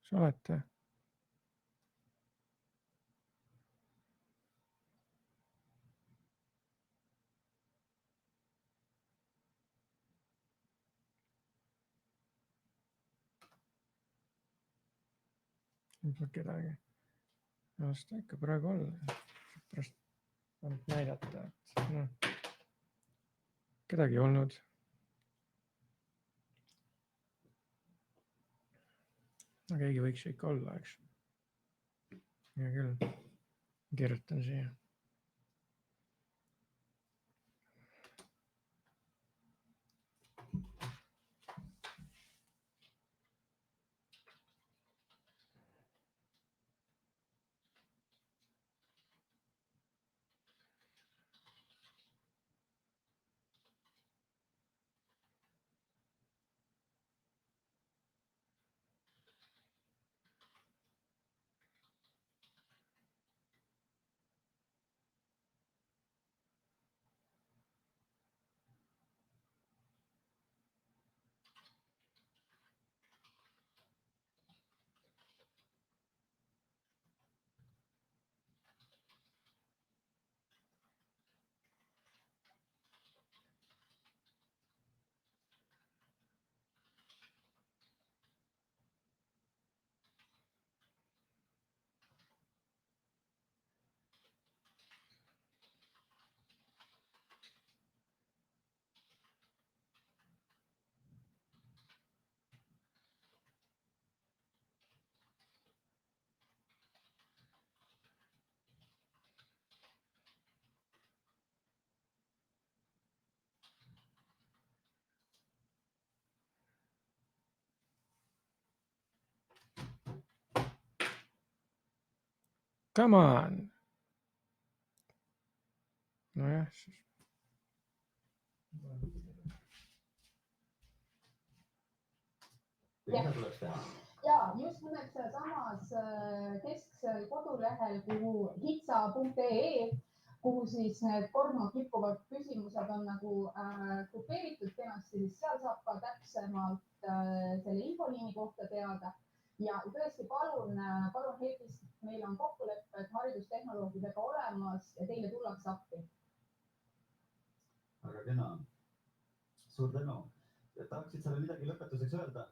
Sa olete? Võib-olla kedagi. Las ta ikka praegu olla. Pärast ainult näidata, et noh, kedagi ei olnud. No keegi võiks ju ikka olla, eks. Hea küll. Kirjutan siia. Come on. Nojah, siis. Ja just nimelt samas kesksel kodulehel, kuhu hitsa.ee, kuhu siis need korma kippuvad küsimused on nagu grupeeritud kenasti, siis seal saab ka täpsemalt selle infoliini kohta teada. Ja tõesti, palun Heidist, meil on kokkulepped haridustehnoloogidega olemas ja teile tullakse appi. Aga kena. Suur tänu. Tahaksid selle midagi lõpetuseks öelda?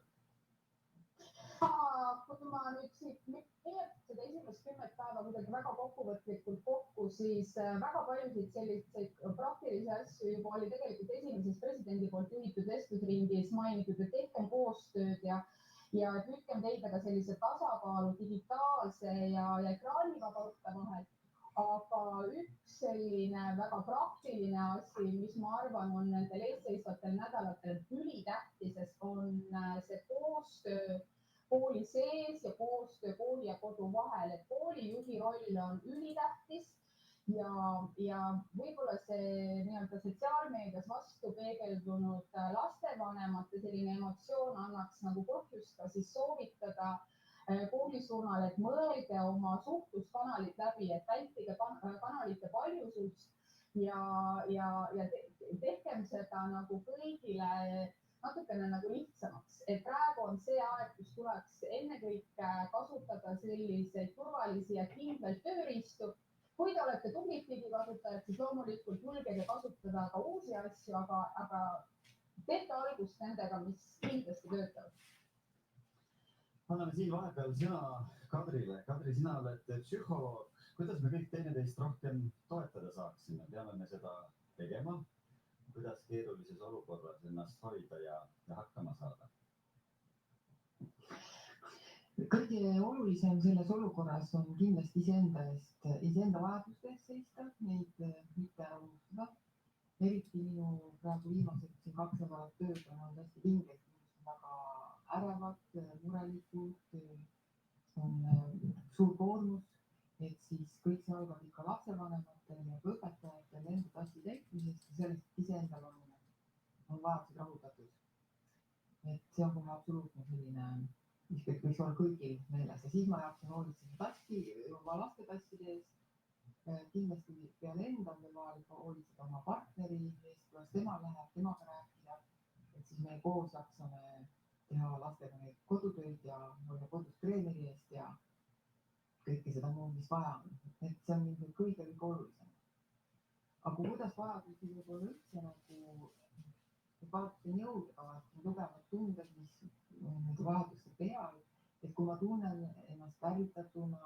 Kui ma nüüd siit seda esimest 10 päeva kuidagi väga kokkuvõtlikult kokku, siis väga paljusid selliseid praktilisi asju juba oli tegelikult esimeses presidendi poolt juhitud vestlusringis mainitud, et tehkem koostööd ja püüdkem leida ka sellise tasakaalu digitaalse ja ekraanivaba õppe vahel. Aga üks selline väga praktiline asi, mis ma arvan, on nendel eesseisvatel nädalatel ülitähtis, on see koostöö kooli sees ja koostöö kooli ja kodu vahel, et koolijuhi roll on ülitähtis ja võib-olla see nii-öelda sotsiaalmeedias vastu peegeldunud lastevanemate selline emotsioon annaks nagu põhjust ka siis soovitada kooli suunal, et mõelge oma suhtluskanalid läbi, et vältige kanalite paljusust ja tehkem seda nagu kõigile natukene nagu lihtsamaks, et praegu on see aeg, kus tuleks ennekõike kasutada selliseid turvalisi ja kindlaid tööriistu. Kui te olete tublid digikasutajad, siis loomulikult julgege kasutada ka uusi asju, aga tehke algust nendega, mis kindlasti töötavad. Anname siin vahepeal sõna Kadrile. Kadri, sina oled psühholoog. Kuidas me kõik teineteist rohkem toetada saaksime? Peame me seda tegema? Kuidas keerulises olukorras ennast hoida ja hakkama saada? Kõige olulisem selles olukorras on kindlasti iseenda vajaduste eest seista, neid mitte ära unustada. Eriti minu praegu viimased 2 nädalat tööd on olnud hästi pinged, väga ärevad, murelikud, on suur koormus, et siis kõik see algab ikka lapsevanematel ja õpetajatel enda tassi täitmisest ja sellest, et iseendal on vajadused rahuldatud. Et see on kohe absoluutne selline, mis võiks olla kõigil meeles ja siis ma jaoksin hoolitseda oma laste tasside eest. Kindlasti pean enda hoolitseda oma partneri eest, kuidas tema läheb, temaga rääkida, et siis me koos saksime teha lastega neid kodutöid ja olla kodus treeneri eest ja kõike seda muud, mis vaja on. Et see on kõige olulisem. Aga kuidas vajadusi võib-olla üldse nagu vajadusi nõudega, tugevad tunded, mis vajaduste peal, et kui ma tunnen ennast ärritatuna,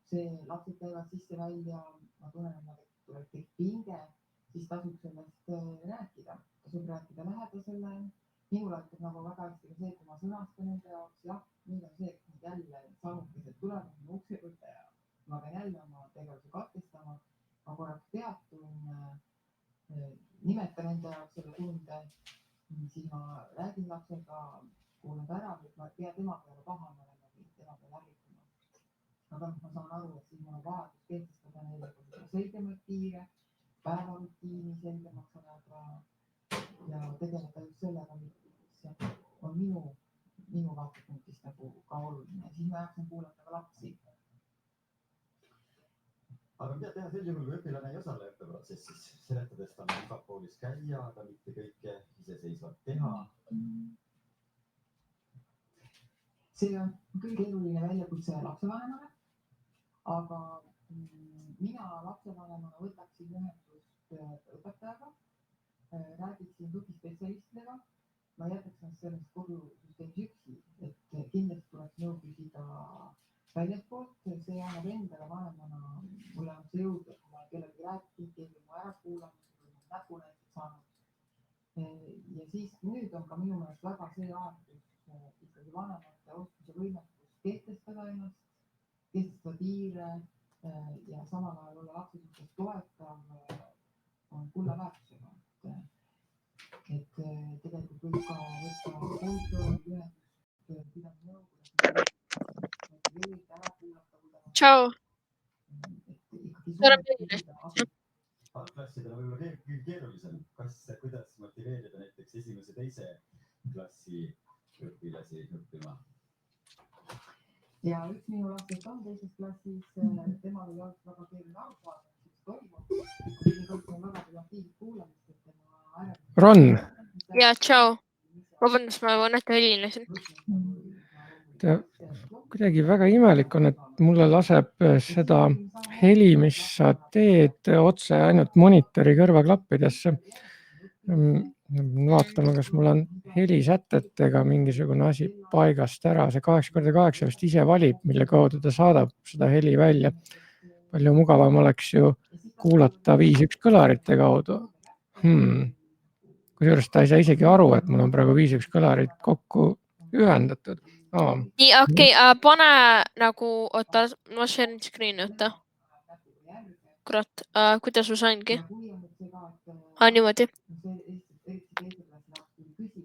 see lapsed käivad sisse-välja, ma tunnen, et tuleb kõik pinge, siis tasub sellest rääkida. Tasub rääkida lähedasele. Minul aitab nagu väga hästi see, kui ma sõnastan nende jaoks, jah, nüüd on see, et jälle sammukesed tulevad ukse võtta ja ma pean jälle oma tegevuse katkestama. Ma korraks peatun, nimetan enda jaoks selle tunde, siis ma räägin lapsega, kuulan ära, et ma ei pea tema peale pahane olema või tema peale ärritama. Aga ma saan aru, et siis mul on vajadus kehtestada neile selgemaid piire, päevarutiini selgemaks ajada ja tegeleda just sellega, mis on minu vaatepunktist nagu ka oluline. Siis ma jaksan kuulata ka lapsi. Aga mida teha sel juhul, kui õpilane ei osale õppeprotsessis, seletades tal iga koolis käia, aga mitte kõike iseseisvalt teha? See on kõige keeruline väljakutse lapsevanemale, aga mina lapsevanemana võtaksin ühendust õpetajaga, räägiksin tugispetsialistidega, ma jätaks sellest kodusüsteemis üksi, et kindlasti tuleks nõu küsida väljastpoolt, see annab endale vanemana, mulle on see jõud, et ma kellegi rääkinud, keegi mu ära kuulanud, näpu näiteks saanud. Ja siis nüüd on ka minu meelest väga see aeg, kus ikkagi vanemate oskuse võimekus kehtestada ennast, kehtestada piire ja samal ajal olla lapse suhtes toetav on kulla väärtusega. Et tegelikult võib ka võtta kontrolli ühendust, pidada nõu, Ciao. Algklassidel on võib-olla kõige keerulisem. Kuidas motiveerida näiteks esimese ja teise klassi õpilasi õppima? Ja üks minu lastest on teises klassis, tema oli olnud väga keeruline aru saada, mis toimub. Kõik on väga aktiivselt kuulamist, et tema ära... Ron! Ja, ciao. Vabandust, ma mõneti helinesin. Kuidagi väga imelik on, et mulle laseb seda heli, mis sa teed otse ainult monitori kõrvaklappidesse. Vaatame, kas mul on helisätetega mingisugune asi paigast ära. See 8x8 vist ise valib, mille kaudu ta saadab seda heli välja. Palju mugavam oleks ju kuulata 5.1 kõlarite kaudu. Kusjuures ta ei saa isegi aru, et mul on praegu 5.1 kõlarid kokku ühendatud. Nii, okei, pane nagu, oota, ma share'in screen'i, oota. Kurat, kuidas ma saingi? Niimoodi.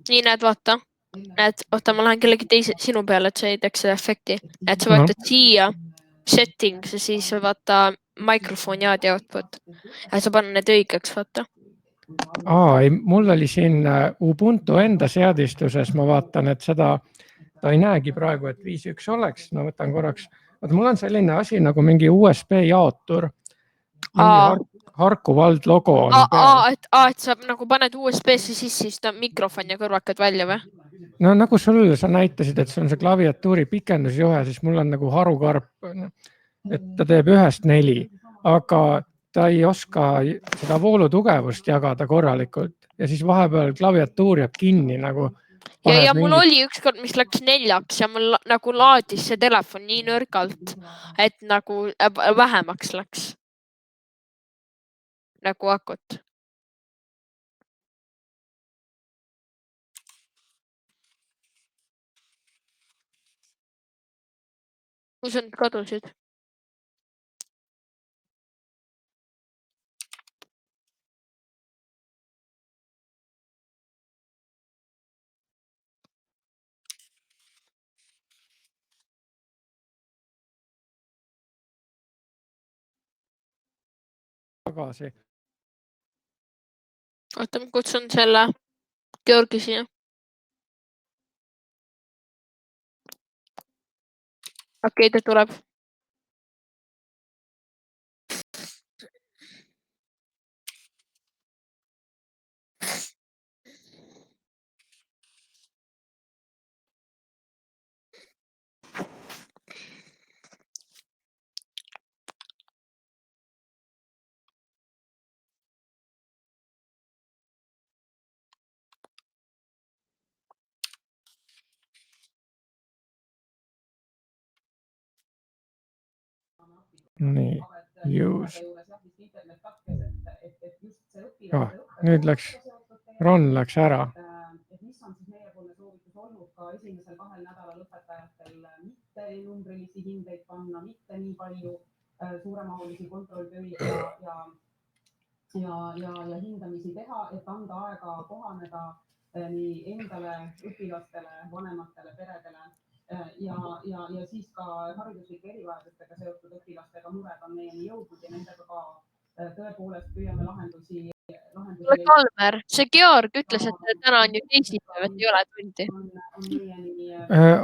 Nii, näed, vaata. Näed, oota, ma lähen kellegi teise sinu peale, et see ei teeks seda efekti. Et sa vaatad siia settings ja siis vaata mikrofoni ja output. Ja sa panen need õigeks, vaata. Ei, mul oli siin Ubuntu enda seadistuses, ma vaatan, et seda ta ei näegi praegu, et 5.1 oleks. No võtan korraks. Mul on selline asi nagu mingi USB jaotur. Harku Vald logo on peal. Et sa nagu paned USB-sse sisse, siis ta mikrofon ja kõrvakad välja või? No nagu sul sa näitasid, et see on see klaviatuuri pikendusjuhe, siis mul on nagu harukarp, et ta teeb 1/4, aga ta ei oska seda voolutugevust jagada korralikult ja siis vahepeal klaviatuur jääb kinni nagu. Ja mul oli ükskord, mis läks 4-ks ja mul nagu laadis see telefon nii nõrgalt, et nagu vähemaks läks. Nagu akut. Kus on kadusid? Tagasi. Oota, ma kutsun selle Georgi siia. Okei, ta tuleb. nii, use. Nüüd Ron läks ära. Mis on siis meiepoolne soovitus olnud ka esimesel 2 nädalal õpetajatel mitte numbrilisi hindeid panna, mitte nii palju suuremahulisi kontrolltöid ja hindamisi teha, et anda aega kohaneda nii endale, õpilastele, vanematele, peredele ja siis ka hariduslike erivajadustega seotud õpilastega mured on meieni jõudnud ja nendega ka tõepoolest püüame lahendusi. Kalmer, see Georg ütles, et täna on ju teisipäev, et ei ole tundi.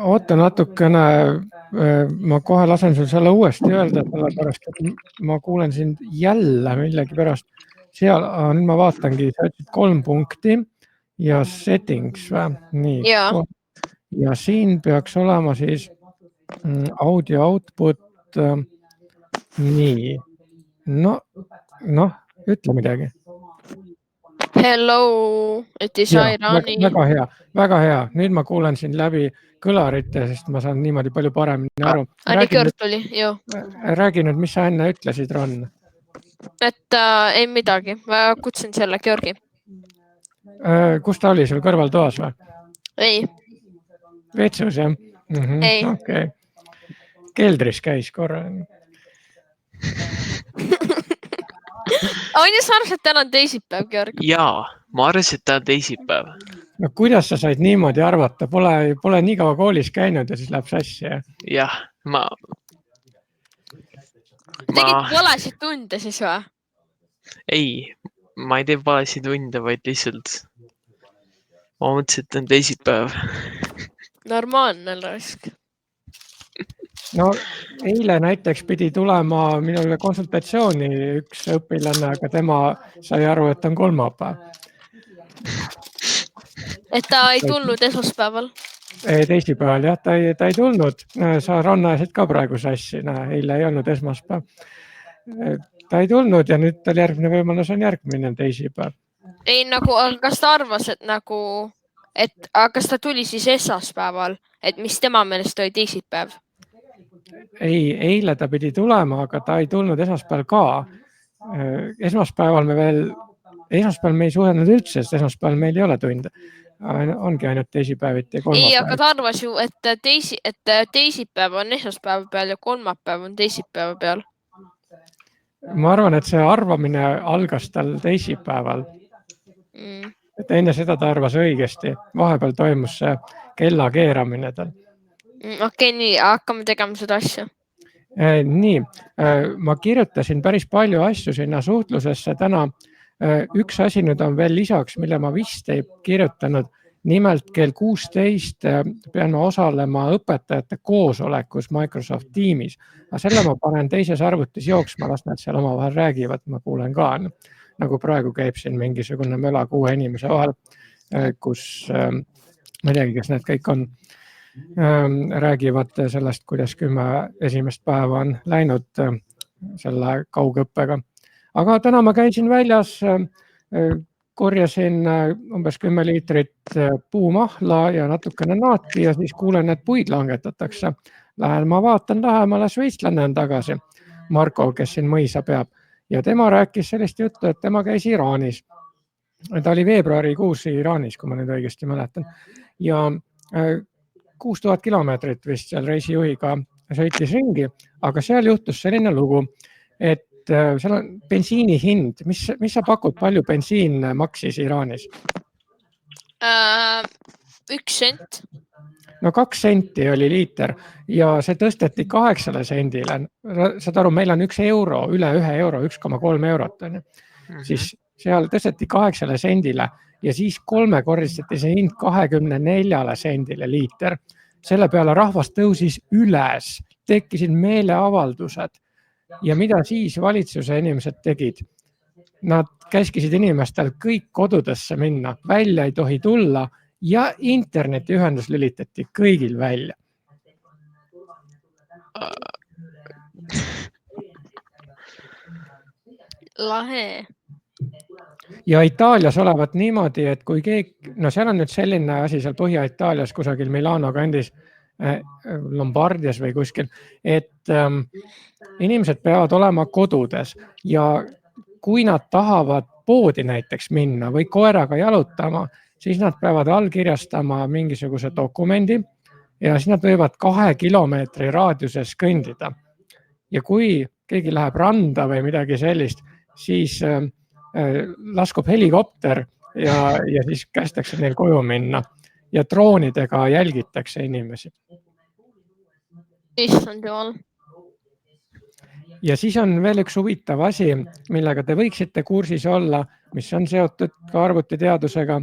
Oota natukene, ma kohe lasen sul selle uuesti öelda, sellepärast, et ma kuulen sind jälle millegi pärast. Seal, nüüd ma vaatangi, sa ütlesid 3 punkti ja settings või? Nii. Ja siin peaks olema siis audio output. Nii. No, ütle midagi. Hello, it is Irani. Väga hea. Nüüd ma kuulen sind läbi kõlarite, sest ma saan niimoodi palju paremini aru. Georg tuli, joo. Räägi nüüd, mis sa enne ütlesid, Ron? Et ei midagi, ma kutsun selle Georgi. Kus ta oli, sul kõrvaltoas või? Ei. Vetsus, jah? Ei. Okay. Keldris käis korra. On ju sa arvasid, et täna on teisipäev, Georg? Jaa, ma arvasin, et täna on teisipäev. No kuidas sa said niimoodi arvata? Pole nii kaua koolis käinud ja siis läheb sassi, jah? Jah, ma... Tegid valesid tunde siis või? Ei, ma ei tee valesid tunde, vaid lihtsalt ma mõtlesin, et on teisipäev. Normaalne raisk. No eile näiteks pidi tulema minule konsultatsiooni üks õpilane, aga tema sai aru, et on kolmapäev. Et ta ei tulnud esmaspäeval? Teisipäeval, jah, ta ei tulnud. Sa rannasid ka praegu sassi, eile ei olnud esmaspäev. Ta ei tulnud ja nüüd tal järgmine võimalus on järgmine teisipäev. Ei, kas ta arvas, et kas ta tuli siis esmaspäeval, et mis tema meelest oli teisipäev? Ei, eile ta pidi tulema, aga ta ei tulnud esmaspäeval ka. Esmaspäeval me ei suhelnud üldse, sest esmaspäeval meil ei ole tunde. Ongi ainult teisipäeviti ja kolmapäev. Ei, aga ta arvas ju, et teisipäev on esmaspäeva peal ja kolmapäev on teisipäeva peal. Ma arvan, et see arvamine algas tal teisipäeval. Et enne seda ta arvas õigesti. Vahepeal toimus see kella keeramine tal. Okei, nii, hakkame tegema seda asja. Nii, ma kirjutasin päris palju asju sinna suhtlusesse täna. Üks asi nüüd on veel lisaks, mille ma vist ei kirjutanud. Nimelt kell 16 pean ma osalema õpetajate koosolekus Microsoft Teamis. Aga selle ma panen teises arvutis jooksma, las nad seal omavahel räägivad, ma kuulen ka. Nagu praegu käib siin mingisugune möla 6 inimese vahel, kus ma ei teagi, kes need kõik on. Räägivad sellest, kuidas 10 esimest päeva on läinud selle kaugõppega. Aga täna ma käisin väljas, korjasin umbes 10 liitrit puumahla ja natukene naati ja siis kuulen, et puid langetatakse. Lähen ma vaatan lähemale, šveitslane on tagasi, Marko, kes siin mõisa peab. Ja tema rääkis sellist juttu, et tema käis Iraanis. Ta oli veebruarikuus Iraanis, kui ma nüüd õigesti mäletan. Ja 6000 kilomeetrit vist seal reisijuhiga sõitis ringi, aga seal juhtus selline lugu, et seal on bensiini hind. Mis sa pakud, palju bensiin maksis Iraanis? 1 sent. No 2 senti oli liiter ja see tõsteti 8 sendile. Saad aru, meil on 1 euro, üle 1 euro, 1,3 eurot. Siis seal tõsteti 8 sendile ja siis 3-kordistati see hind 24 sendile liiter. Selle peale rahvas tõusis üles, tekkisid meeleavaldused. Ja mida siis valitsuse inimesed tegid? Nad käskisid inimestel kõik kodudesse minna, välja ei tohi tulla ja internetiühendus lülitati kõigil välja. Lahe. Ja Itaalias olevat niimoodi, et kui no seal on nüüd selline asi seal Põhja-Itaalias kusagil Milano kandis, Lombardias või kuskil, et inimesed peavad olema kodudes ja kui nad tahavad poodi näiteks minna või koeraga jalutama, siis nad peavad allkirjastama mingisuguse dokumendi ja siis nad võivad 2 kilomeetri raadiuses kõndida. Ja kui keegi läheb randa või midagi sellist, siis laskub helikopter ja siis kästakse neil koju minna ja droonidega jälgitakse inimesi. Issand jumal. Ja siis on veel üks huvitav asi, millega te võiksite kursis olla, mis on seotud ka arvutiteadusega.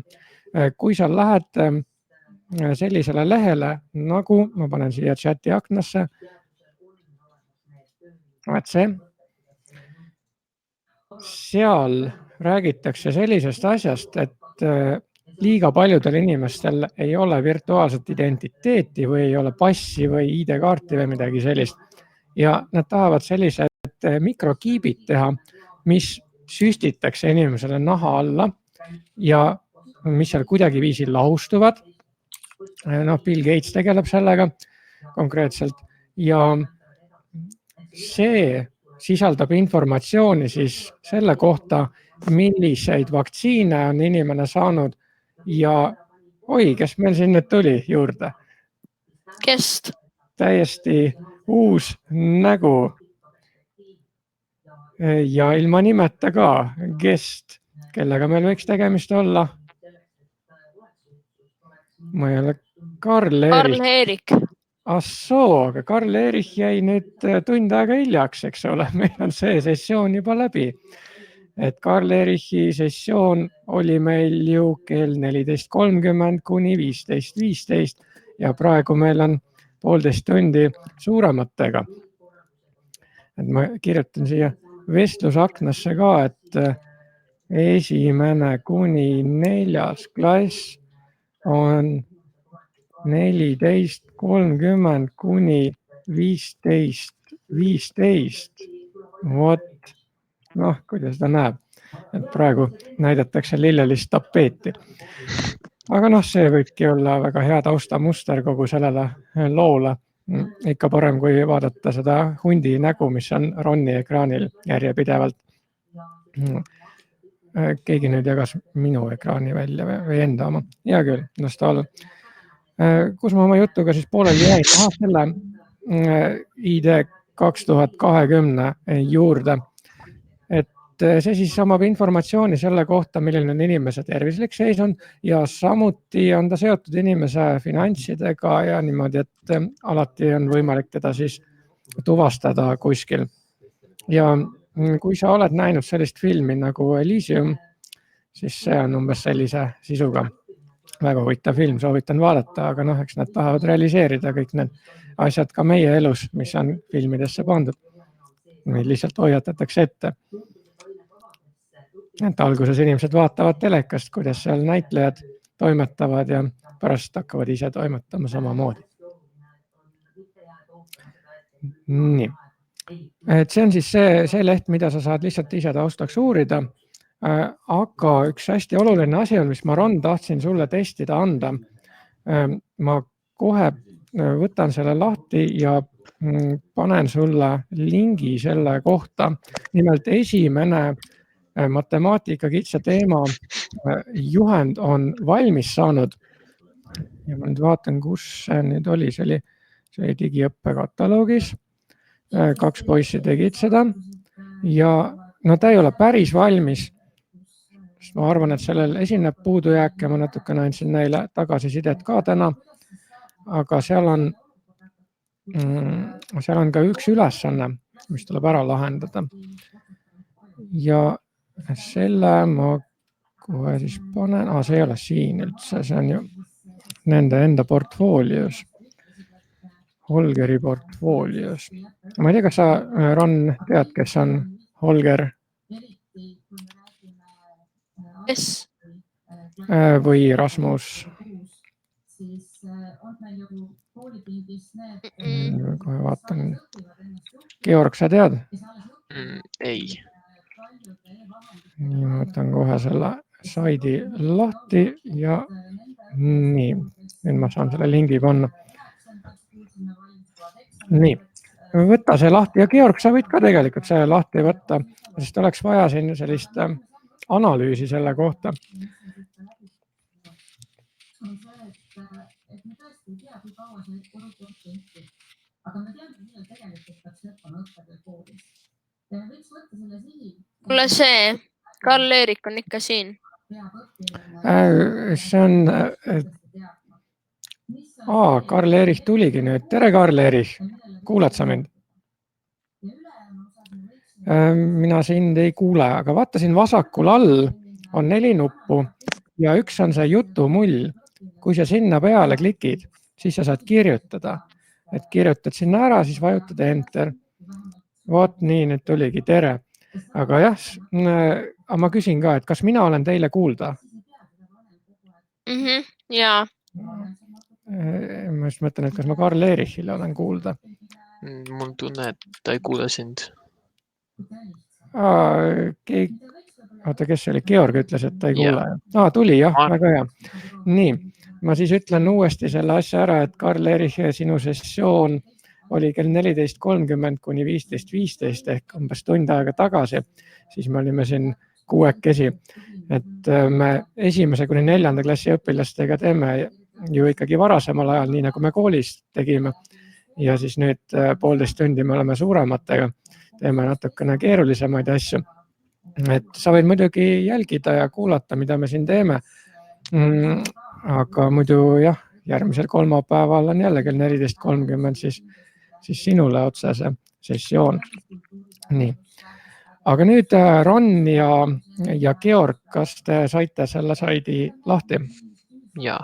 Kui sa lähed sellisele lehele, nagu ma panen siia chati aknasse, seal räägitakse sellisest asjast, et liiga paljudel inimestel ei ole virtuaalset identiteeti või ei ole passi või ID-kaarti või midagi sellist. Ja nad tahavad sellised mikrokiibid teha, mis süstitakse inimesele naha alla ja mis seal kuidagi viisil lahustuvad. Bill Gates tegeleb sellega konkreetselt ja see sisaldab informatsiooni siis selle kohta, milliseid vaktsiine on inimene saanud ja kes meil siin nüüd tuli juurde? Kest? Täiesti uus nägu ja ilma nimeta ka Kest, kellega meil võiks tegemist olla. Ma ei ole Karl-Erik. Assoo, aga Karl-Erik jäi nüüd tund aega hiljaks, eks ole, meil on see sessioon juba läbi. Et Karl-Erichi sessioon oli meil ju kell 14.30 kuni 15.15 ja praegu meil on 1,5 tundi suurematega. Et ma kirjutan siia vestlusaknasse ka, et 1. kuni 4. klass on 14.30 kuni 15.15. Kuidas ta näeb, et praegu näidatakse lillelist tapeeti. Aga see võibki olla väga hea taustamuster kogu sellele loole. Ikka parem, kui vaadata seda hundi nägu, mis on Ronni ekraanil järjepidevalt. Keegi nüüd jagas minu ekraani välja või enda oma. Hea küll, las ta olla. Kus ma oma jutuga siis pooleli jäin? Selle ID 2020 juurde. Et see siis omab informatsiooni selle kohta, milline on inimese tervislik seis on ja samuti on ta seotud inimese finantsidega ja niimoodi, et alati on võimalik teda siis tuvastada kuskil. Ja kui sa oled näinud sellist filmi nagu Elysium, siis see on umbes sellise sisuga. Väga huvitav film, soovitan vaadata, aga eks nad tahavad realiseerida kõik need asjad ka meie elus, mis on filmidesse pandud. Meil lihtsalt hoiatatakse ette. Et alguses inimesed vaatavad telekast, kuidas seal näitlejad toimetavad ja pärast hakkavad ise toimetama samamoodi. Nii. Et see on siis see leht, mida sa saad lihtsalt ise taustaks uurida. Aga üks hästi oluline asi on, mis ma Ron tahtsin sulle testida anda. Ma kohe võtan selle lahti ja panen sulle lingi selle kohta. Nimelt esimene matemaatika kitsa teema juhend on valmis saanud. Ja ma nüüd vaatan, kus see nüüd oli. See oli digiõppe kataloogis. 2 poissi tegid seda. Ja ta ei ole päris valmis. Ma arvan, et sellel esineb puudujääk ja ma natukene andsin neile tagasisidet ka täna. Aga seal on ka üks ülesanne, mis tuleb ära lahendada. Ja selle ma kohe siis panen. See ei ole siin üldse, see on ju nende enda portfoolios. Holgeri portfoolios. Ma ei tea, kas sa, Ron, tead, kes on Holger? Kes? Või Rasmus? Kohe vaatan. Georg, sa tead? Ei. Nii, ma võtan kohe selle saidi lahti ja nii, nüüd ma saan selle lingi panna. Nii, võta see lahti ja Georg, sa võid ka tegelikult see lahti võtta, sest oleks vaja siin sellist analüüsi selle kohta. on see, et me tõesti ei tea, kui kaua see olukord kehtib. Aga me teame, millal tegelikult peaks lõppema õppekeel koolis. Ja me võiks võtta selle sihi. Kuule see, Karl-Erik on ikka siin. See on... Karl-Erik tuligi nüüd. Tere, Karl-Erik. Kuulad sa mind? Mina sind ei kuule, aga vaata siin vasakul all on 4 nuppu ja üks on see jutumull. Kui sa sinna peale klikid, siis sa saad kirjutada. Et kirjutad sinna ära, siis vajutad enter. Vot nii, nüüd tuligi tere. Aga jah, ma küsin ka, et kas mina olen teile kuulda? Jaa. Ma just mõtlen, et kas ma Karl-Erichile olen kuulda. Mul tunne, et ta ei kuule sind. Oota, kes oli? Georg ütles, et ta ei kuule. Tuli jah, väga hea. Nii, ma siis ütlen uuesti selle asja ära, et Karl-Erich, sinu sessioon oli kell 14.30 kuni 15.15 ehk umbes tund aega tagasi. Siis me olime siin 6 et me 1. kuni 4. klassi õpilastega teeme ju ikkagi varasemal ajal, nii nagu me koolis tegime. Ja siis nüüd 1,5 tundi me oleme suurematega, teeme natukene keerulisemaid asju. Et sa võid muidugi jälgida ja kuulata, mida me siin teeme. Aga muidu jah, järgmisel kolmapäeval on jälle kell 14.30 siis sinule otse see sessioon. Nii. Aga nüüd Ron ja Georg, kas te saite selle saidi lahti? Jaa,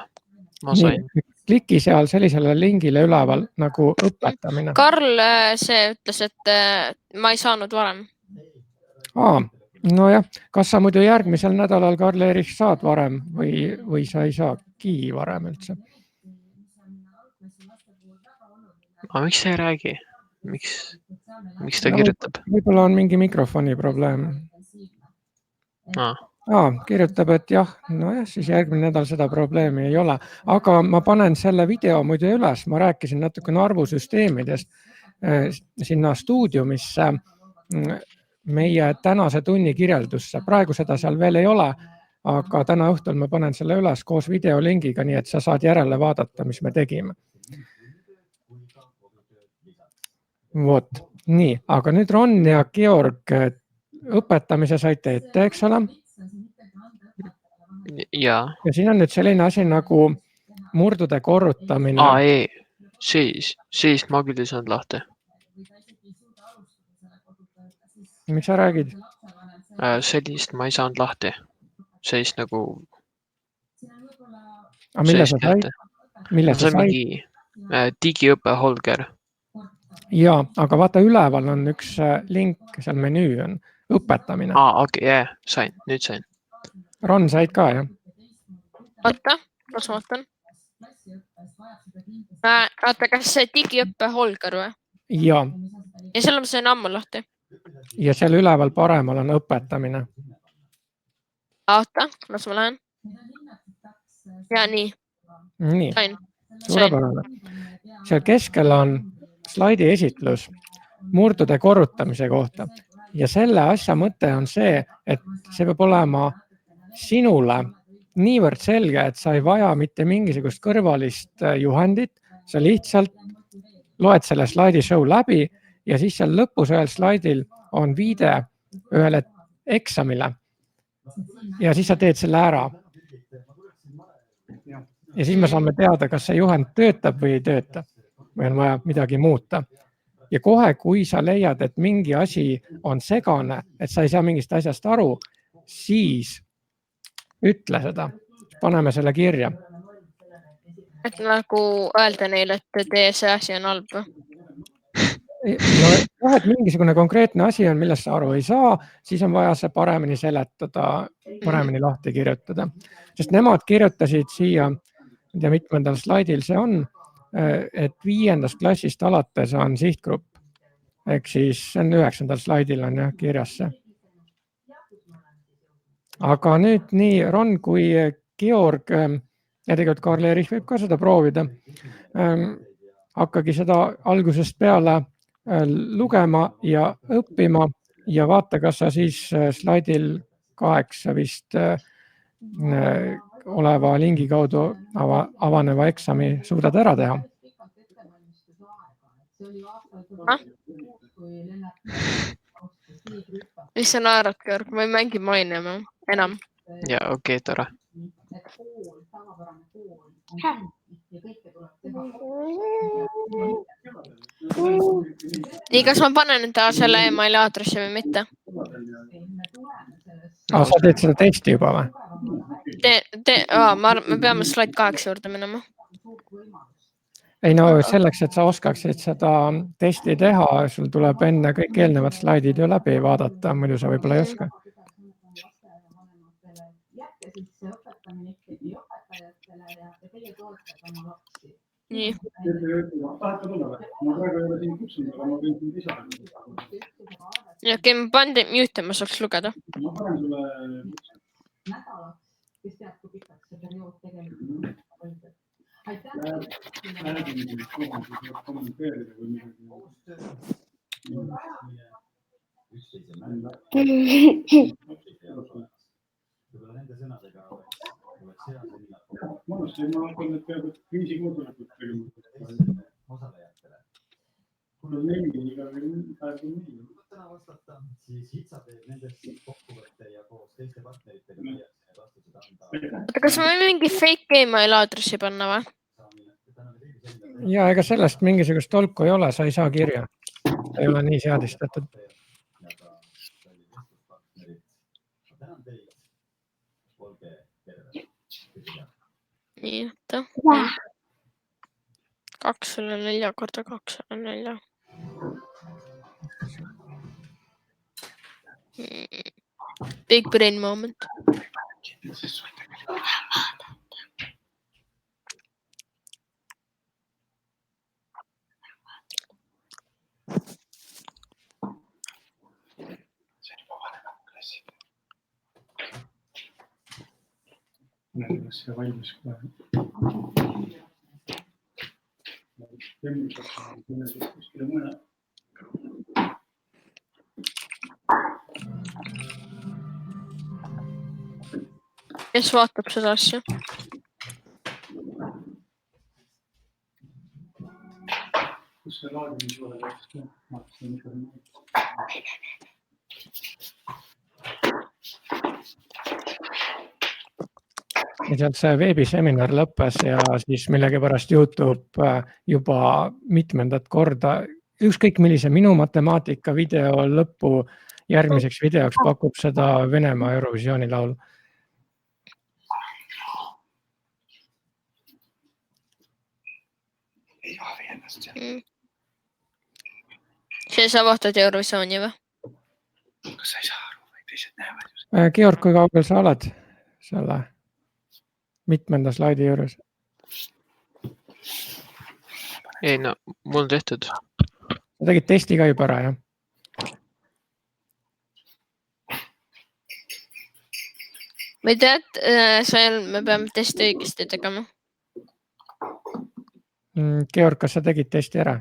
ma sain. Kliki seal sellisele lingile üleval nagu õpetamine. Karl see ütles, et ma ei saanud varem. Nojah, kas sa muidu järgmisel nädalal, Karl-Erich, saad varem või sa ei saagi varem üldse? Aga miks sa ei räägi? Miks ta kirjutab? Võib-olla on mingi mikrofoni probleem. Kirjutab, et jah, nojah, siis järgmine nädal seda probleemi ei ole. Aga ma panen selle video muidu üles, ma rääkisin natukene arvusüsteemidest sinna stuudiumisse meie tänase tunni kirjeldusse. Praegu seda seal veel ei ole, aga täna õhtul ma panen selle üles koos videolingiga, nii et sa saad järele vaadata, mis me tegime. Vot, nii, aga nüüd Ron ja Georg õpetamise saite ette, eks ole? Jaa. Ja siin on nüüd selline asi nagu murdude korrutamine. Siis ma küll ei saanud lahti. Miks sa räägid? Sellist ma ei saanud lahti. Sellist nagu... Mille sa said? See on mingi digiõppe Holger. Jaa, aga vaata üleval on üks link, seal menüü on õpetamine. Okei, sain, nüüd sain. Ron, said ka, jah? Oota, kas ma ootan? Oota, kas see digiõppe Holger või? Jaa. Ja selle ma sain ammu lahti. Ja seal üleval paremal on õpetamine. Oota, kas ma lähen? Ja nii. Nii, Sain. suurepärane. Seal keskel on slaidi esitlus murdude korrutamise kohta. Ja selle asja mõte on see, et see peab olema sinule niivõrd selge, et sa ei vaja mitte mingisugust kõrvalist juhendit. Sa lihtsalt loed selle slaidi show läbi ja siis seal lõpus ühel slaidil on viide ühele eksamile. Ja siis sa teed selle ära. Ja siis me saame teada, kas see juhend töötab või ei tööta. Või on vaja midagi muuta. Ja kohe, kui sa leiad, et mingi asi on segane, et sa ei saa mingist asjast aru, siis ütle seda. Paneme selle kirja. Et nagu öelda neile, et teie see asi on halb. No, et mingisugune konkreetne asi on, millest sa aru ei saa, siis on vaja see paremini seletada, paremini lahti kirjutada. Sest nemad kirjutasid siia, ja mitmendal slaidil see on, et 5. klassist alates on sihtgrupp. Ehk siis 9. slaidil on jah kirjas see. Aga nüüd nii Ron kui Georg, ja tegelikult Karl-Erich võib ka seda proovida, hakkagi seda algusest peale lugema ja õppima ja vaata, kas sa siis slaidil 8 vist oleva lingi kaudu avaneva eksami suudad ära teha. Mis sa naerad, Georg? Ma ei mängi mainima enam. Ja okei, tore. Nii, kas ma panen enda selle emaili aadressi või mitte? Sa teed seda testi juba või? Me peame slide 8 juurde minema. Ei no selleks, et sa oskaksid seda testi teha, sul tuleb enne kõik eelnevad slaidid ju läbi vaadata, muidu sa võib-olla ei oska. Nii. Okei, ma panen mute, ma saaks lugeda. Kas ma mingi fake email aadressi panna või? Ja ega sellest mingisugust tolku ei ole, sa ei saa kirja. Ei ole nii seadistatud. Nii, oota. 204 korda 204. Big brain moment. See valmis kohe. Kes vaatab seda asja? Kus see laadimisele läks? Ja sealt see veebiseminar lõppes ja siis millegipärast YouTube juba mitmendat korda, ükskõik millise minu matemaatika video lõppu järgmiseks videoks pakub seda Venemaa Eurovisiooni laulu. See sa vaatad Eurovisiooni või? Kas sa ei saa aru või teised näevad? Georg, kui kaugel sa oled selle mitmenda slaidi juures? Ei no, mul tehtud. Sa tegid testi ka juba ära, jah? Või tead, seal me peame testi õigesti tegema. Georg, kas sa tegid testi ära?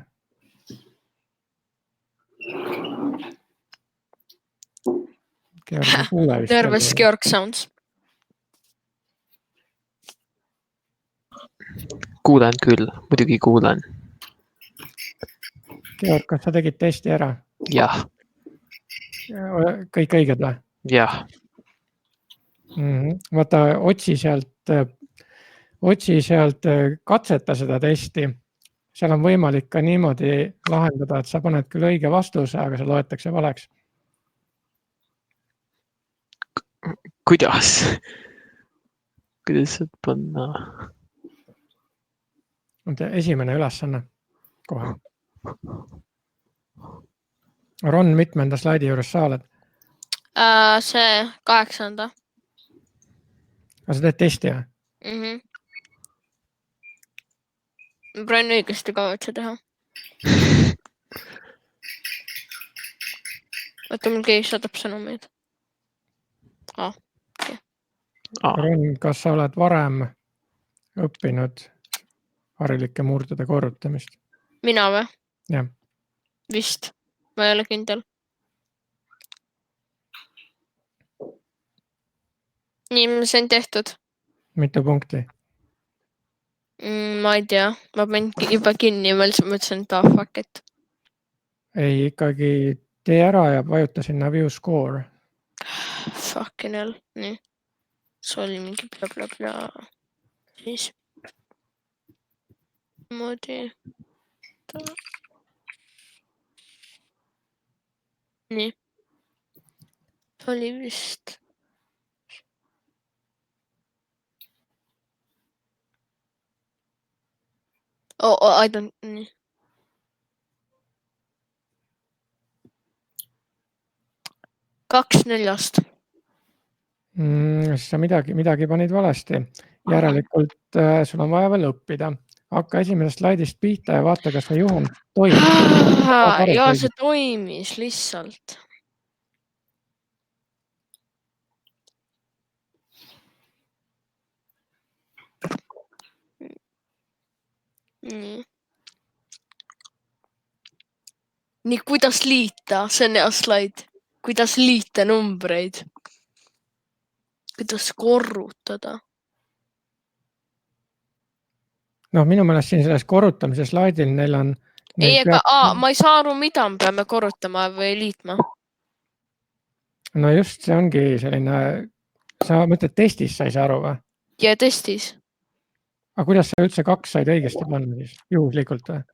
Georg ei kuule vist. Nervous Georg sounds. Kuulen küll, muidugi kuulen. Georg, kas sa tegid testi ära? Jah, Kõik õiged või? jah. Vaata, otsi sealt katseta seda testi. Seal on võimalik ka niimoodi lahendada, et sa paned küll õige vastuse, aga see loetakse valeks. Kuidas? Kuidas saad panna? Esimene ülesanne kohe. Ron, mitmenda slaidi juures sa oled? See 8. Aga sa teed testi, jah? Ma praegu õigesti kavatse teha. Võtta mul keegi saadab sõnumeid. Ron, kas sa oled varem õppinud harilike murdade korrutamist? Mina või? Jah. vist , ma ei ole kindel . nii , see on tehtud . mitu punkti ? Ma ei tea , ma panin juba kinni , ma lihtsalt mõtlesin , et fuck it . ei , ikkagi tee ära ja vajuta sinna view score . Fucking hell , nii . see oli mingi bla . siis . moodi . nii . see oli vist . I don't , nii . kaks neljast . Sa midagi panid valesti . Järelikult sul on vaja veel õppida . Hakka esimesest slaidist pihta ja vaata, kas see juhend toimib . ja see toimis lihtsalt . nii . nii , kuidas liita , see on hea slaid . kuidas liita numbreid ? kuidas korrutada ? noh , minu meelest siin selles korrutamise slaidil neil on . ei , aga ma ei saa aru , mida me peame korrutama või liitma . no just , see ongi selline , sa mõtled testis sa ei saa aru või ? ja testis . aga kuidas sa üldse kaks said õigesti panna siis , juhuslikult või ?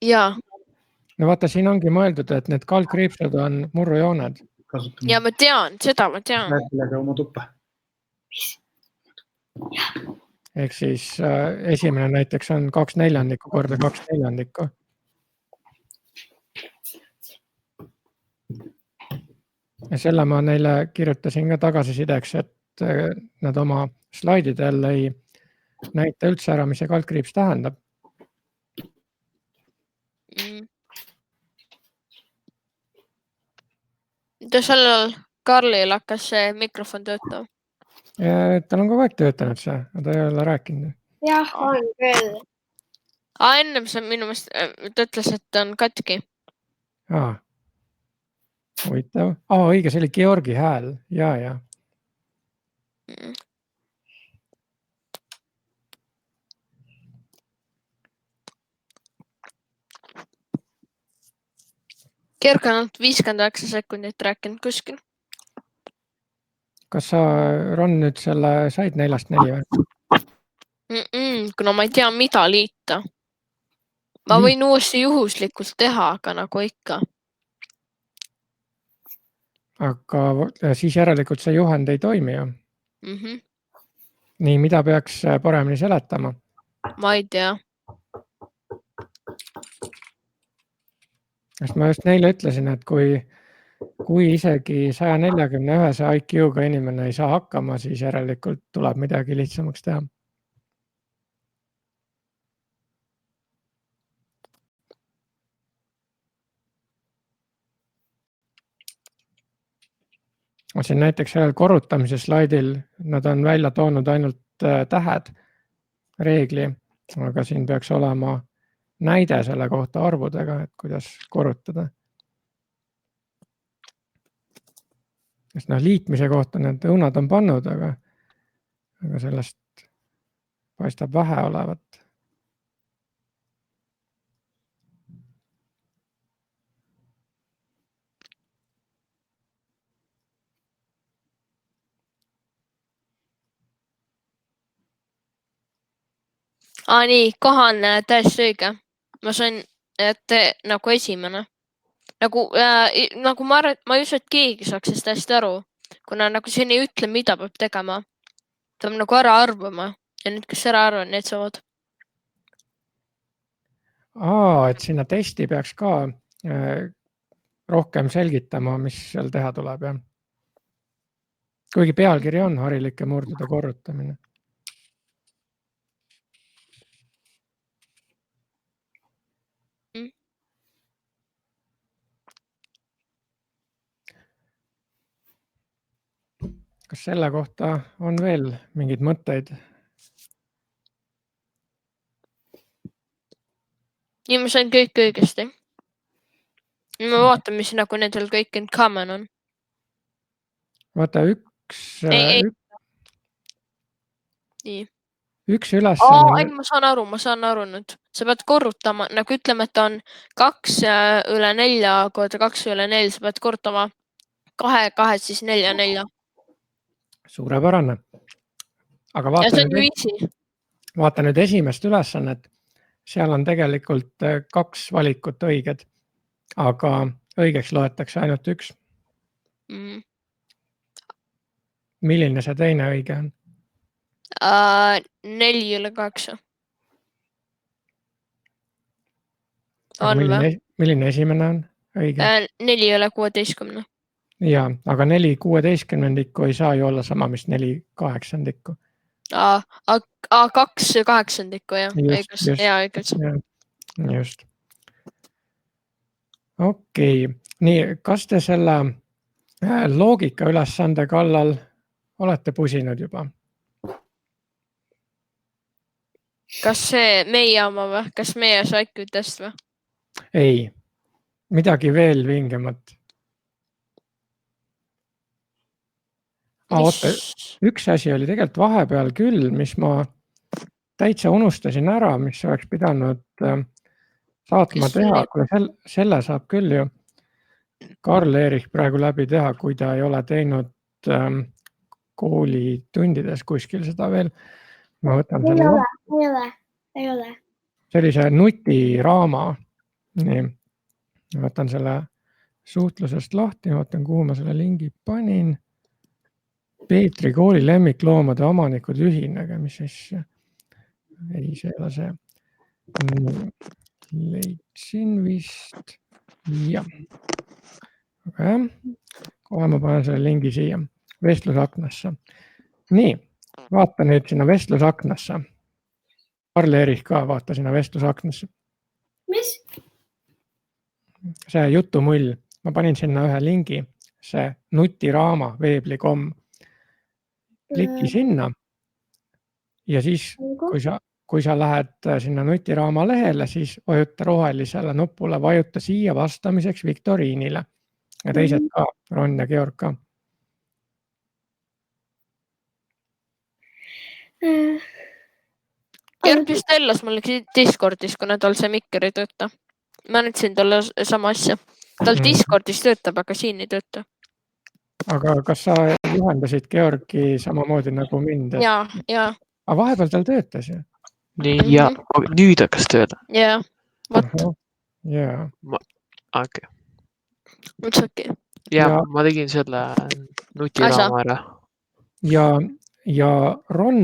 ja , no vaata , siin ongi mõeldud , et need kaldkriipsud on murrujooned . ja ma tean , seda ma tean . Lähed sellega oma tuppa . ehk siis esimene näiteks on 2/4 korda 2/4 . ja selle ma neile kirjutasin ka tagasisideks , et nad oma slaididel ei näita üldse ära , mis see kaldkriips tähendab . sellel Karlil hakkas see mikrofon töötama . tal on kogu aeg töötanud see , aga ta ei ole rääkinud . jah , on küll . ennem see minu meelest , ta ütles , et ta on katki . huvitav . õige , see oli Georgi hääl ja . Georg on ainult 59 sekundit rääkinud kuskil . kas sa , Ron , nüüd selle said 4/4 või ? kuna ma ei tea , mida liita . ma võin uuesti juhuslikult teha , aga nagu ikka . aga siis järelikult see juhend ei toimi ju . nii , mida peaks paremini seletama ? ma ei tea . sest ma just neile ütlesin , et kui isegi 141 IQ-ga inimene ei saa hakkama , siis järelikult tuleb midagi lihtsamaks teha . siin näiteks sellel korrutamise slaidil nad on välja toonud ainult tähed reegli , aga siin peaks olema näide selle kohta arvudega , et kuidas korrutada . sest liitmise kohta need õunad on pannud , aga sellest paistab vähe olevat . nii , koha on täiesti õige . ma sain , et nagu esimene . nagu ma arvan , et ma ei usu , et keegi saaks sellest hästi aru , kuna nagu siin ei ütle , mida peab tegema . peab nagu ära arvama ja nüüd , kes ära arvavad , need saavad . et sinna testi peaks ka rohkem selgitama , mis seal teha tuleb , jah . kuigi pealkiri on harilike murdude korrutamine . kas selle kohta on veel mingeid mõtteid ? nii ma sain kõik õigesti. Ma vaatan, mis nagu nendel kõik in common on. Vaata Ei. Nii. üks ülesanne. Ma saan aru nüüd. Sa pead korrutama, nagu ütleme, et on 2 üle 4 korda 2 üle 4, sa pead korrutama 2, siis 4, 4. Suurepärane. Aga Ja see on ju easy. vaata nüüd esimest ülesannet. Seal on tegelikult 2 valikut õiged, aga õigeks loetakse ainult 1. Milline see teine õige on? 4 üle 8. On või? Milline esimene on õige? 4 üle 16. Jaa, aga 4 16 ei saa ju olla sama, mis 4 8. 2 8, jah. Just. Okei. Nii, kas te selle loogika ülesande kallal olete pusinud juba? Kas see meie oma või? Kas meie IQ test või? Ei, midagi veel vingemat. Oota, üks asi oli tegelikult vahepeal küll, mis ma täitsa unustasin ära, mis oleks pidanud saatma teha, kui selle saab küll ju Karl-Erich praegu läbi teha, kui ta ei ole teinud koolitundides kuskil seda veel. Ma võtan selle. Ei ole. Sellise nutiraama. Nii. Ma võtan selle suhtlusest lahti, vaatan, kuhu ma selle lingi panin. Peetri kooli lemmikloomade omanikud ühinege, mis asja. Ei, see ei ole see. Leidsin vist. Jah. Aga jah, kohe ma panen selle lingi siia vestlusaknasse. Nii, vaata nüüd sinna vestlusaknasse. Karl-Erich ka vaata sinna vestlusaknasse. Mis? See jutumull. Ma panin sinna ühe lingi. See nutiraama veebli.com. Kliki sinna. Ja siis, kui sa lähed sinna nutiraama lehele, siis vajuta rohelisele nupule, vajuta siia vastamiseks viktoriinile. Ja teised ka, Ron ja Georg ka. Georg vist tellas mulle Discordis, kuna tal see mikker ei tööta. Ma näitasin talle sama asja. Tal Discordis töötab, aga siin ei tööta. Aga kas sa juhendasid Georgi samamoodi nagu mind? Jaa. Aga vahepeal tal töötas ju? Ja nüüd hakkas tööle? Jaa, vot. Jaa. Okei. Mis okei? Ja ma tegin selle nutiraama ära. Ja Ron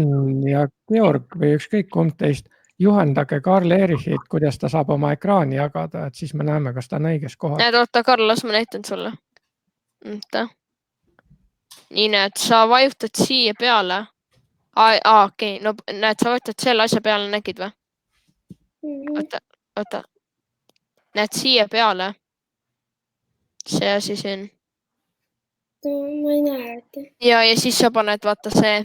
ja Georg või ükskõik kumb teist juhendage Karl-Erichit, kuidas ta saab oma ekraani jagada, et siis me näeme, kas ta on õiges kohas. Oota, Karl, las ma näitan sulle. Nii näed, sa vajutad siia peale. Okei, no näed, sa vajutad selle asja peale, nägid või? Oota. Näed siia peale. See asi siin. Ma ei näe. Ja siis sa paned, vaata see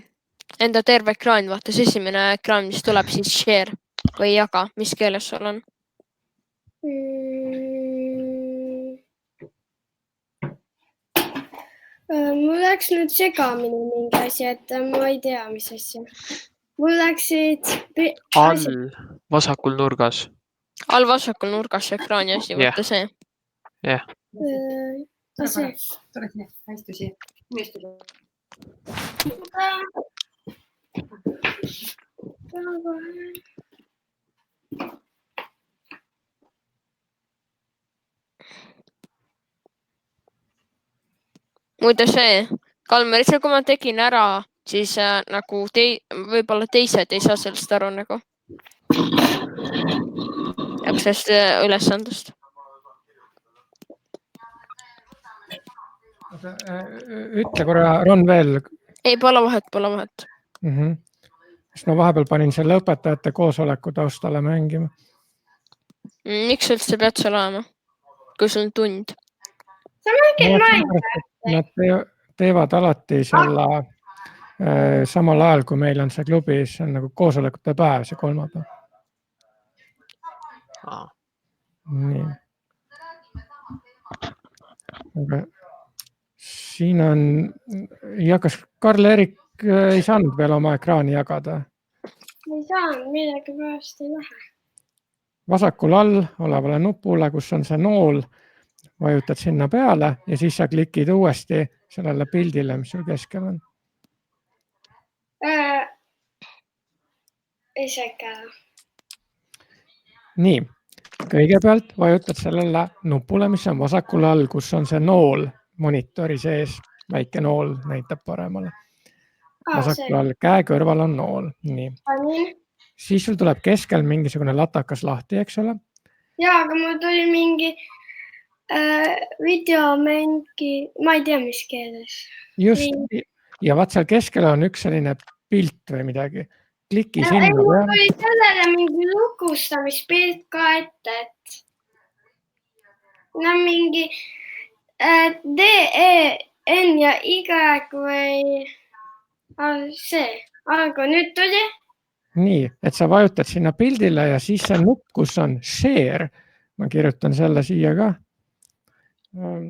enda terve ekraan, vaata see esimene ekraan, mis tuleb siis share või jaga, mis keeles sul on? Mul läks nüüd segamini mingi asi, et ma ei tea, mis asja. Mul läksid... All vasakul nurgas. All vasakul nurgas ekraani asi, vaata see. Jah. See. Hästi siia. Muide see, Kalmer, kui ma tegin ära, siis nagu võib-olla teised ei saa sellest aru nagu. Sellest ülesandest. Ütle korra, Ron veel. Ei, pole vahet. Sest ma vahepeal panin selle õpetajate koosoleku taustale mängima. Miks üldse pead seal olema, kui sul on tund? Sa mängid Minecrafti. Nad teevad alati selle samal ajal, kui meil on see klubi, see on nagu koosolekute päev, see 3. nii. Aga siin on, ja kas Karl-Erik ei saanud veel oma ekraani jagada? ei saanud, midagi pärast ei lähe. Vasakul all olevale nupule, kus on see nool, vajutad sinna peale ja siis sa klikid uuesti sellele pildile, mis sul keskel on. Isegi. Nii, kõigepealt vajutad sellele nupule, mis on vasakul all, kus on see nool monitori sees, väike nool näitab paremale. Vasakul all käe kõrval on nool. Nii. Siis sul tuleb keskel mingisugune latakas lahti, eks ole? Jaa, aga mul tuli mingi videomängi, ma ei tea, mis keeles. Just, ja vaat seal keskel on üks selline pilt või midagi. Kliki sinna. Ei, mul tuli sellele mingi lukustamispilt ka ette, et on mingi D, E, N ja Y või see, aga nüüd tuli. Nii, et sa vajutad sinna pildile ja siis see nupp, kus on share. Ma kirjutan selle siia ka.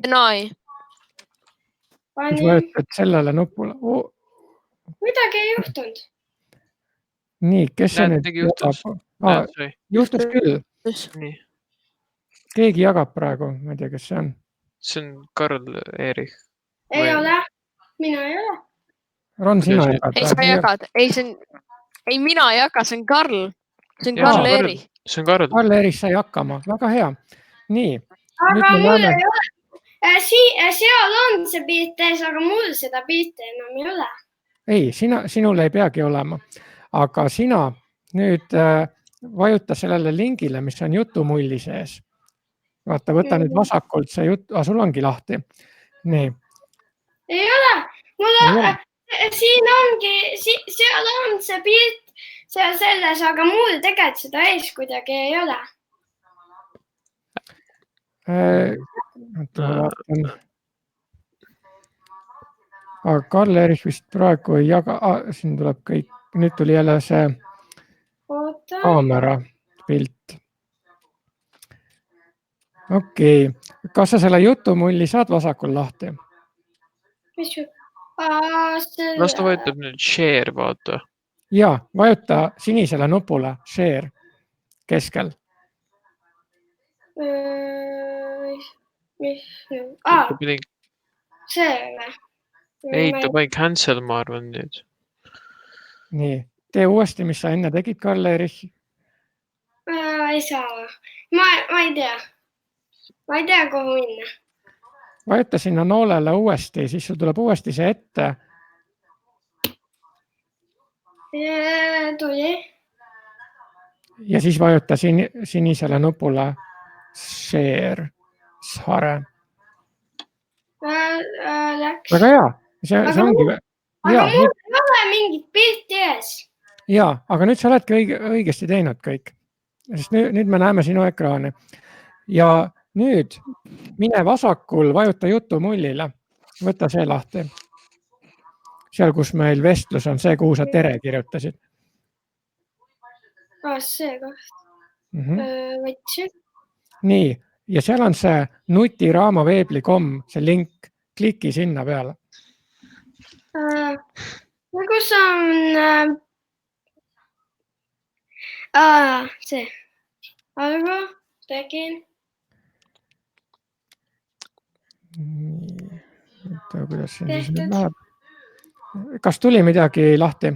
Nai. Siis vajutad sellele nupule. Midagi ei juhtunud. Nii, kes see nüüd jagab? Juhtus küll. Keegi jagab praegu, ma ei tea, kes see on. See on Karl-Erik. Ei ole, mina ei ole. Ron, sina jagad. Ei, sa jagad. Ei, mina ei jaga, see on Karl. See on Karl-Erik. See on Karl. Karl-Erik sai hakkama, väga hea. Nii. Aga mul ei ole. Seal on see pilt ees, aga mul seda pilti enam ei ole. Ei, sinul ei peagi olema. Aga sina nüüd vajuta sellele lingile, mis on jutumulli sees. Vaata, võta nüüd vasakult see jutt. Sul ongi lahti. Nii. Ei ole. Siin ongi, seal on see pilt seal selles, aga mul tegelikult seda ees kuidagi ei ole. Aga Karl-Erik vist praegu ei jaga. Siin tuleb kõik. Nüüd tuli jälle see kaamera pilt. Okei. Kas sa selle jutumulli saad vasakul lahti? Las ta vajutab nüüd share, vaata. Jaa, vajuta sinisele nupule share keskel. See või? Ei, ta pani cancel, ma arvan nüüd. Nii, tee uuesti, mis sa enne tegid, Karl-Erik. Ei saa. Ma ei tea. Ma ei tea, kuhu minna. Vajuta sinna noolele uuesti, siis sul tuleb uuesti see ette. Tuli. Ja siis vajuta sinisele nupule share, share. Läks. Väga hea. See ongi... Aga mul ei ole mingit pilti ees. Jaa, aga nüüd sa oledki õigesti teinud kõik. Sest nüüd me näeme sinu ekraani. Ja nüüd mine vasakul, vajuta jutumullile. Võta see lahti. Seal, kus meil vestlus on see, kuhu sa tere kirjutasid. See koht. Võtsi. Nii, ja seal on see nutiraamaveebli.com, see link. Kliki sinna peale. Kus on see. Aga tegin. Kuidas see siis nüüd läheb? Kas tuli midagi lahti?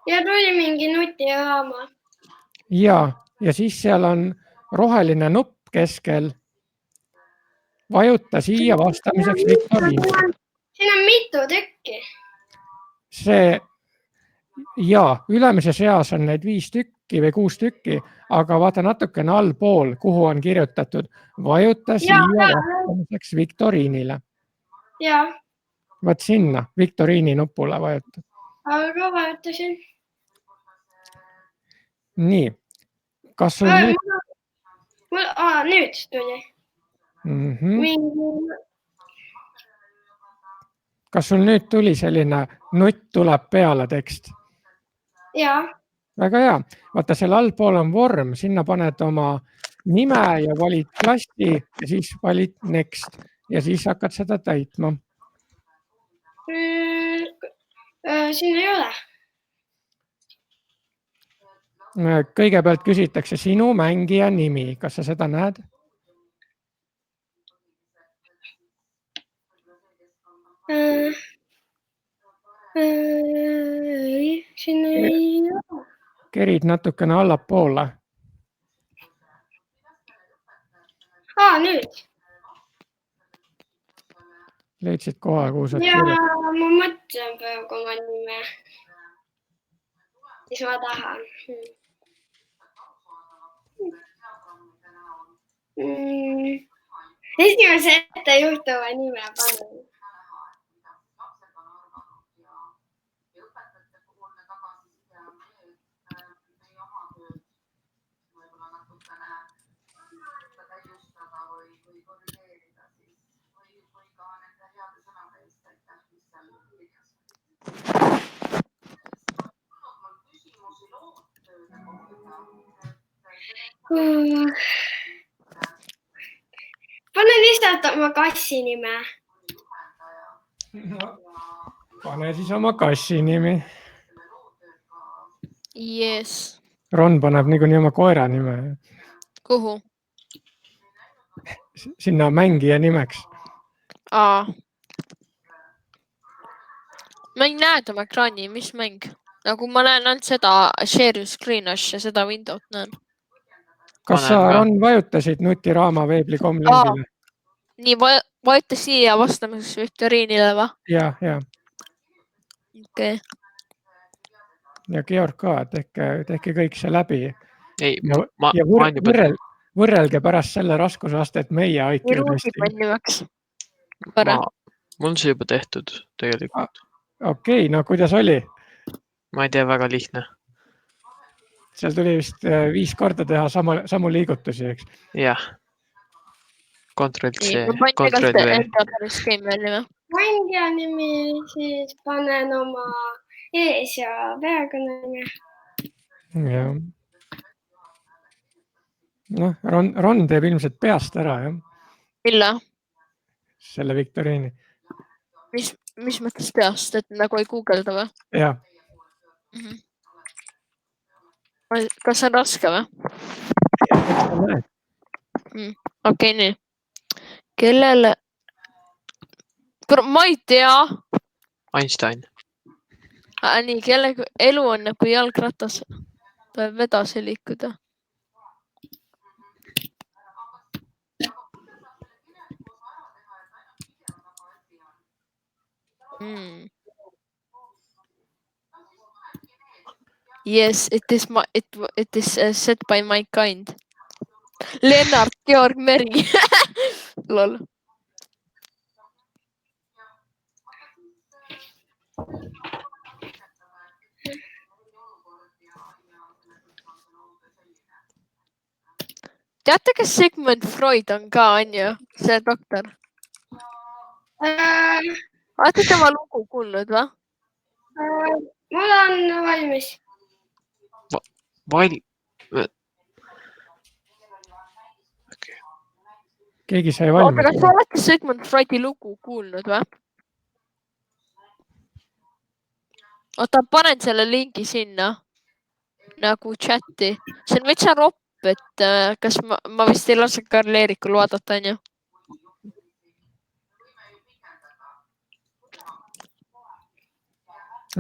Ja tuli mingi nutiraama. Ja siis seal on roheline nupp keskel. Vajuta siia vastamiseks Viktoriin. Siin on mitu tükki. Ülemise seas on neid 5 tükki või 6 tükki, aga vaata natukene allpool, kuhu on kirjutatud, vajuta siia vastamiseks Viktoriinile. Jaa. Vaat sinna, Viktoriini nupule vajuta. Aga vajutasin. Nii. Kas sul nüüd tuli. Kas sul nüüd tuli selline nutt tuleb peale tekst? Jaa. väga hea. Vaata, seal allpool on vorm, sinna paned oma nime ja valid klassi ja siis valid next ja siis hakkad seda täitma. Siin ei ole. Kõigepealt küsitakse sinu mängija nimi. Kas sa seda näed? Siin ei ole. Kerid natukene allapoole. Nüüd. Leidsid koha, kuhu sa Ja kirjutad. ma mõtlen praegu oma nime. Mis ma tahan. Esimese ette juhtuva nime panen. Pane lihtsalt oma kassi nime. Pane siis oma kassi nimi. Yes. Ron paneb niikuinii oma koera nime. Kuhu? Sinna mängija nimeks. Ma ei näe oma ekraani, mis mäng? Nagu ma näen ainult seda share your screen asja, seda Windowt näen. Kas sa, Ron, vajutasid nutiraama veebli.com lingile? Nii, vajuta siia vastamiseks viktoriinile või? Ja. Okei. Ja Georg ka, tehke kõik see läbi. Ei, Ja võrrelge pärast selle raskusastet meie IQ testi. Mul on see juba tehtud tegelikult. Okei, no kuidas oli? Ma ei tea, väga lihtne. Seal tuli vist 5 korda teha samu liigutusi, eks? Jah. Ctrl-C, Ma panin Ctrl-V. enda päris game nime. Mängija nimi, siis panen oma ees- ja perekonnanime. Jah. Noh, Ron teeb ilmselt peast ära, jah? Mille? Selle viktoriini. Mis mõttes peast, et nagu ei guugelda või? Jah. Kas see on raske või? Okei, nii. Kellele? Ma ei tea. Einstein. Nii, kelle elu on nagu jalgratas. Tuleb edasi liikuda. Yes, it is set by my kind. Lennart Georg Meri. Lol. Teate, kes Sigmund Freud on ka, on ju? See doktor. Olete tema lugu kuulnud või? Mul on valmis. Keegi sai valmis. Kas sa olete Sigmund Freudi lugu kuulnud või? Oota, panen selle lingi sinna nagu chati. See on veitsa ropp, et kas ma vist ei lase Karl-Eerikul vaadata, on ju?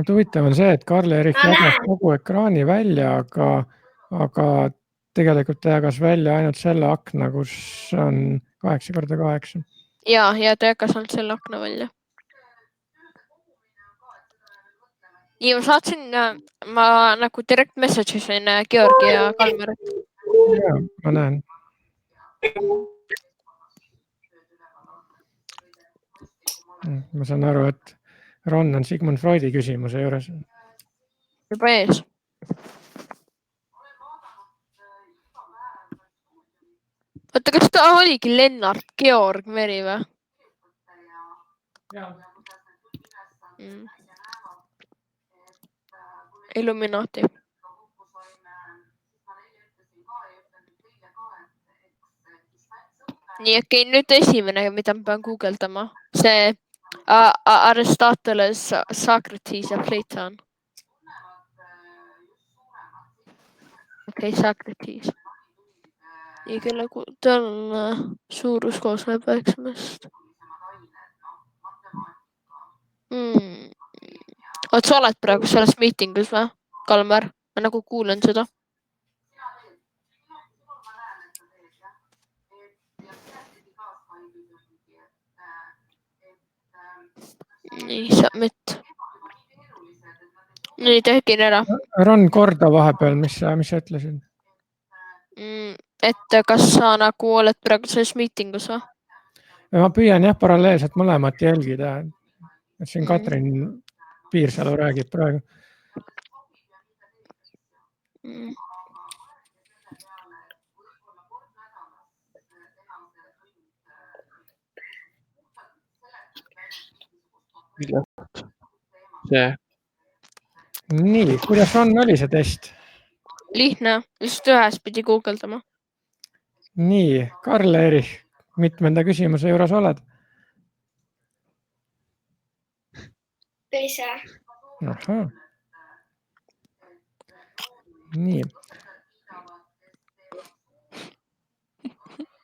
Huvitav on see, et Karl-Erik jagas kogu ekraani välja, aga tegelikult ta jagas välja ainult selle akna, kus on 8x8. Ja ta jagas ainult selle akna välja. Nii, ma saatsin, ma nagu direct message isin Georgi ja Kalmerit. Ja, ma näen. Ma saan aru, et Ron on Sigmund Freudi küsimuse juures. Juba ees. Oota, kas ta oligi Lennart Georg Meri või? Illuminati. nii, okei, nüüd esimene, mida ma pean guugeldama. See Aristoteles, Socrates ja Platon. Okei, Socrates. Ja kelle tal suurus koosneb 9. Oot, sa oled praegu selles miitingus või, Kalmar? Ma nagu kuulen seda. Nii, submit. Nii, tegin ära. Ron, korda vahepeal, mis sa ütlesid? Et kas sa nagu oled praegu selles miitingus või? Ma püüan jah paralleelselt mõlemat jälgida. Siin Katrin Piirsalu räägib praegu. See. Nii, kuidas oli see test? Lihtne, just ühes pidi guugeldama. Nii, Karl-Erich, mitmenda küsimuse juures oled? Teise. Ahah. Nii.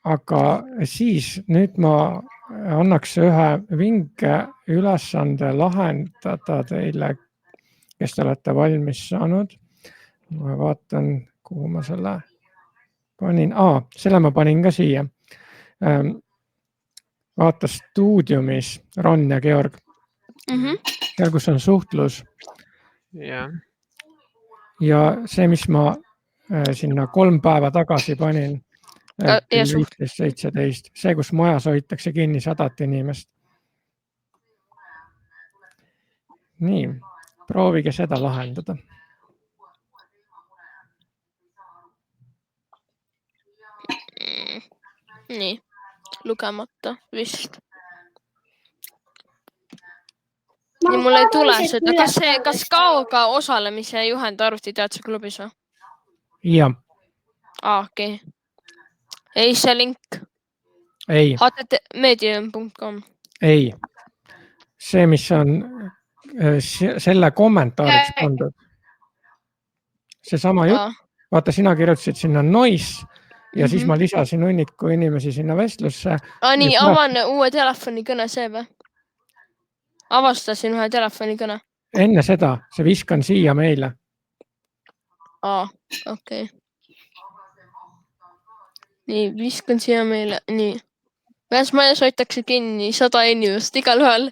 Aga siis nüüd ma annaks ühe vinke ülesande lahendada teile, kes te olete valmis saanud. Ma vaatan, kuhu ma selle panin. Selle ma panin ka siia. Vaata stuudiumis Ron ja Georg. Seal, kus on suhtlus. Ja see, mis ma sinna 3 päeva tagasi panin, 15-17, see, kus majas hoitakse kinni 100 inimest. Nii, proovige seda lahendada. Nii, lugemata vist. Nii, mul ei tule seda. Kas kaoga osalemise juhend arvutiteaduse klubis või? Jah. Okei. Ei, see link. Ei. httmedium.com. Ei. See, mis on selle kommentaariks pandud. Seesama jutt. Vaata, sina kirjutasid sinna noise ja siis ma lisasin hunniku inimesi sinna vestlusse. Nii, avan uue telefonikõne see või? Avastasin ühe telefonikõne. Enne seda, see viskan siia meile. Okei. Nii, viskan siia meile. Nii. Ühes majas hoitakse kinni 100 inimest igal ühel.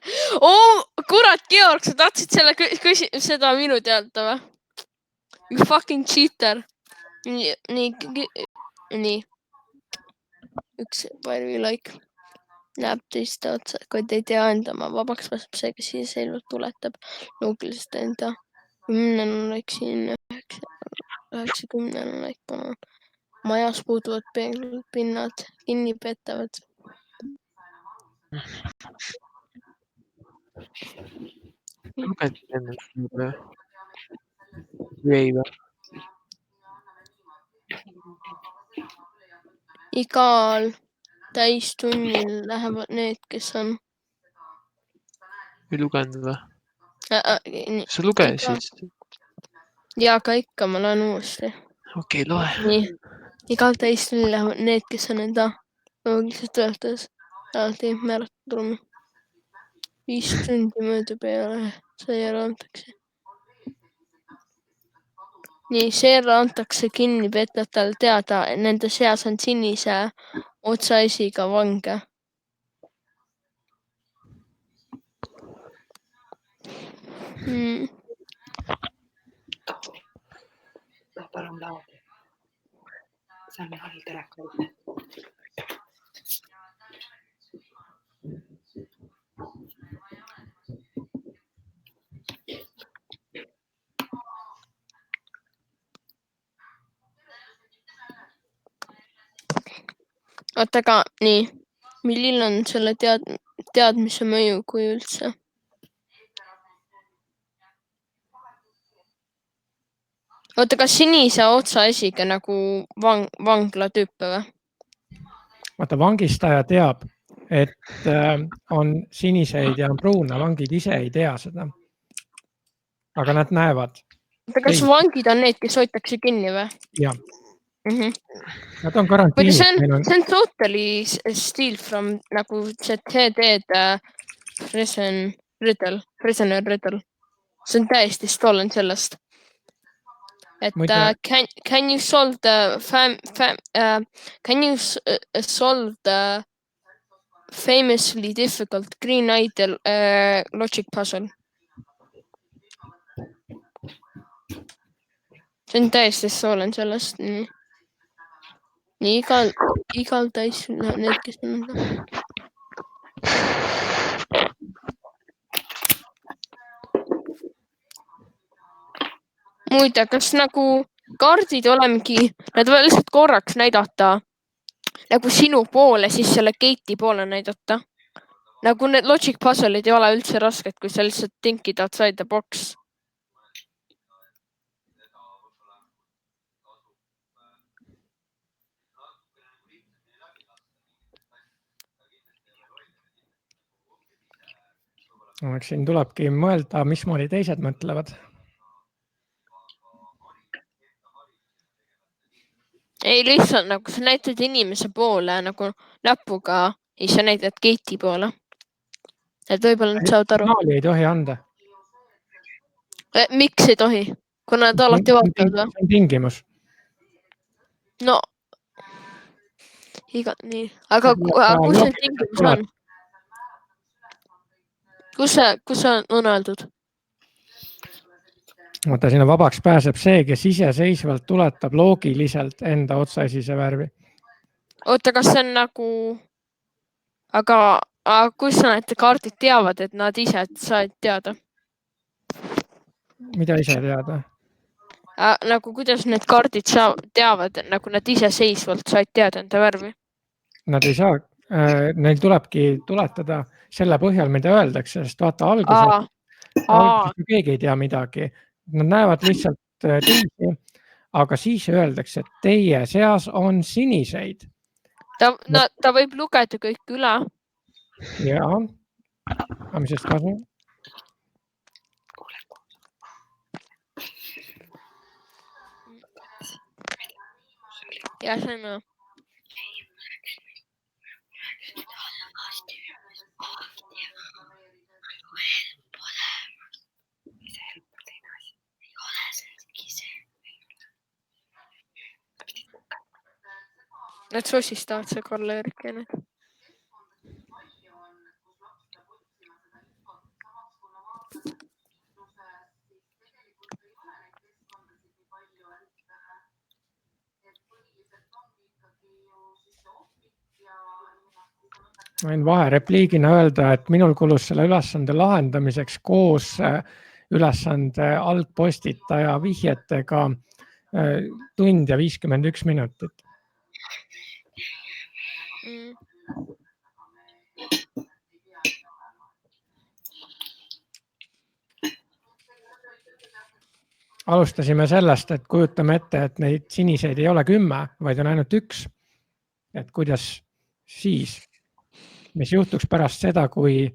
Kurat, Georg, sa tahtsid seda minu teada või? You fucking cheater. Nii. Üks palju like. Näeb teiste otsa, kui te ei tea endama vabaks vastab see, kes siis selvalt tuletab loogiliselt enda 10 like siin 90 like palun. Majas puuduvad peeglid, pinnad, kinni petavad. Luged ennast või ei või? Igal täistunnil lähevad need, kes on. Ei lugenud või? Sa lugesid? Ja, aga ikka ma loen uuesti. Okei, loe. Nii. Igal täistunnil lähevad need, kes on enda loogiliselt töötades. Alati määratud ruumi. 5 tundi möödub peale, seejärel antakse. Nii, seejärel antakse kinni petajatele teada, et nende seas on sinise otsaesiga vange. Palun laodi. See on all telekal. Oota, aga nii, milline on selle teadmise mõju, kui üldse? Oota, kas sinise otsaesiga nagu vangla tüüpe või? vaata vangistaja teab, et on siniseid ja pruune, vangid ise ei tea seda. Aga nad näevad. Kas vangid on need, kes hoitakse kinni või? Jah. Nad on See karantiinis. on totally steal from nagu see teed prisoner riddle. See on täiesti stolen sellest. Et can you solve the famously difficult Green Idol logic puzzle? See on täiesti stolen sellest. Nii igal täis need, kes on. Muide, kas nagu kaardid olemegi, nad võivad lihtsalt korraks näidata nagu sinu poole, siis selle gate'i poole näidata. Nagu need logic puzzle'id ei ole üldse rasked, kui sa lihtsalt think'id outside the box. Siin tulebki mõelda, mismoodi teised mõtlevad. Ei, lihtsalt nagu sa näitad inimese poole nagu näpuga ja sa näitad gate'i poole. Et võib-olla nad saavad aru. Signaali ei tohi anda. Miks ei tohi? Kuna nad alati vaatavad või? See on tingimus. No, nii. Aga kus see tingimus on? Kus on öeldud? Vaata, sinna vabaks pääseb see, kes iseseisvalt tuletab loogiliselt enda otsaesise värvi. Oota, kas see on nagu... Aga kus need kaardid teavad, et nad ise said teada? Mida ise teada? Nagu kuidas need kaardid teavad, nagu nad iseseisvalt said teada enda värvi? Nad ei saa, neil tulebki tuletada selle põhjal, mida öeldakse, sest vaata alguses keegi ei tea midagi. Nad näevad lihtsalt teisi, aga siis öeldakse, et teie seas on siniseid. Ta võib lugeda kõik üle. Jaa, aga mis sest kasu? Ja see on... Nad sosistavad see Karl-Erik ja need. Võin vaherepliigina öelda, et minul kulus selle ülesande lahendamiseks koos ülesande algpostitaja vihjetega tund ja 51 minutit. Alustasime sellest, et kujutame ette, et neid siniseid ei ole 10, vaid on ainult 1. Et kuidas siis, mis juhtuks pärast seda, kui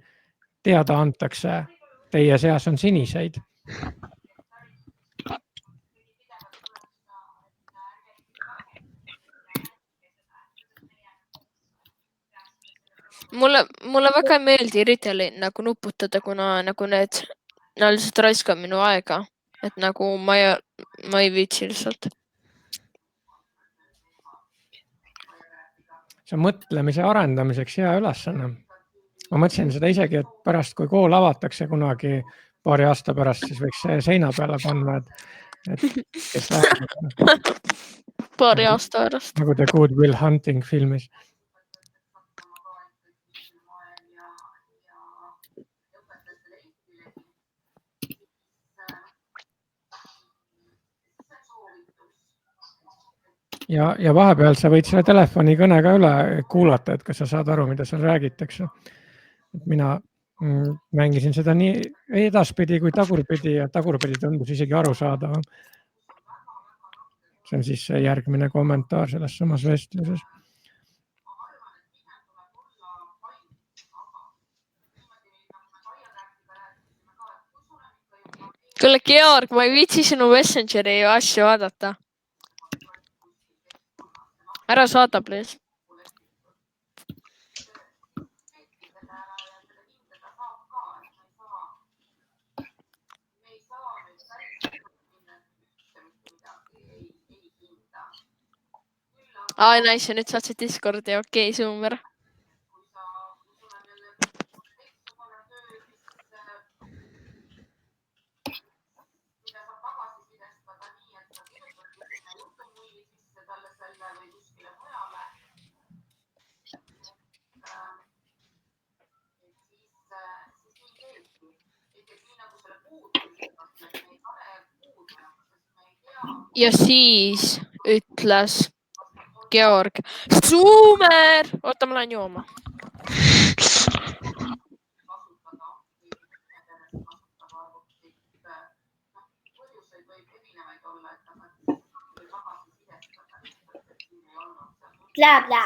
teada antakse, teie seas on siniseid. Mulle väga ei meeldi riddeli nagu nuputada, kuna nagu need lihtsalt raiskab minu aega. Et nagu ma ei viitsi lihtsalt. See on mõtlemise arendamiseks hea ülesanne. Ma mõtlesin seda isegi, et pärast, kui kool avatakse kunagi paari aasta pärast, siis võiks seina peale panna, et kes läheb. Paari aasta pärast. Nagu The Good Will Hunting filmis. Ja vahepeal sa võid selle telefoni kõne ka üle kuulata, et kas sa saad aru, mida seal räägitakse. Mina mängisin seda nii edaspidi kui tagurpidi ja tagurpidi tundus isegi aru saada. See on siis järgmine kommentaar selles samas vestluses. kuule, Georg, ma ei viitsi sinu Messengeri asju vaadata. Ära saada, please. Nice, nüüd saad see Discordi, okei, super. Ja siis ütles Georg, Sumer! Oota, ma lähen jooma. Blä.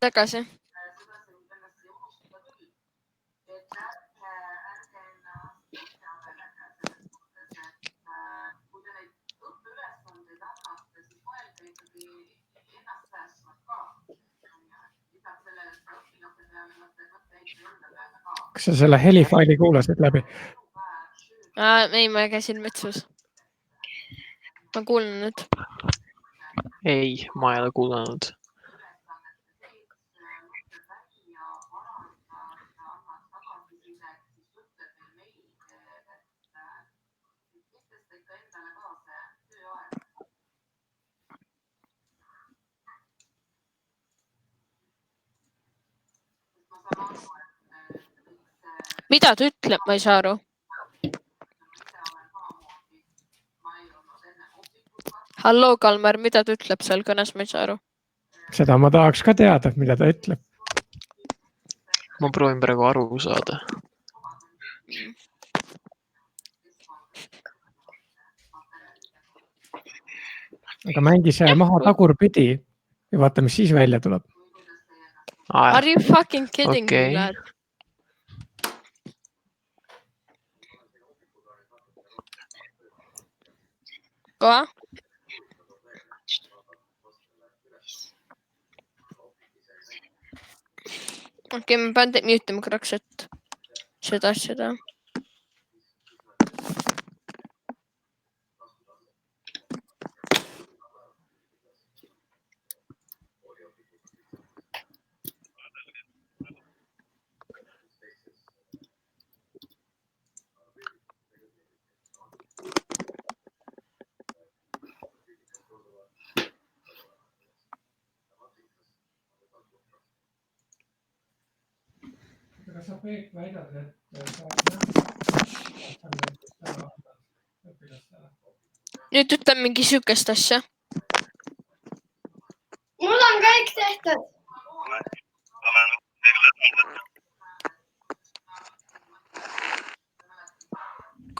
Tagasi. Kas sa selle helifaili kuulasid läbi? Ei, ma käisin metsus. Ma kuulen nüüd. Ei, ma ei ole kuulanud. mida ta ütleb, ma ei saa aru. Halloo, Kalmer, mida ta ütleb seal kõnes, ma ei saa aru. Seda ma tahaks ka teada, mida ta ütleb. Ma proovin praegu aru saada. Aga mängi see maha tagurpidi ja vaata, mis siis välja tuleb. Are you fucking kidding Okei. me, lad? Kohe? Okei, ma pean mute ima korraks, et seda. Kas sa Peep väidad, et Nüüd ütleb mingi sükest asja. Mul on kõik tehtud.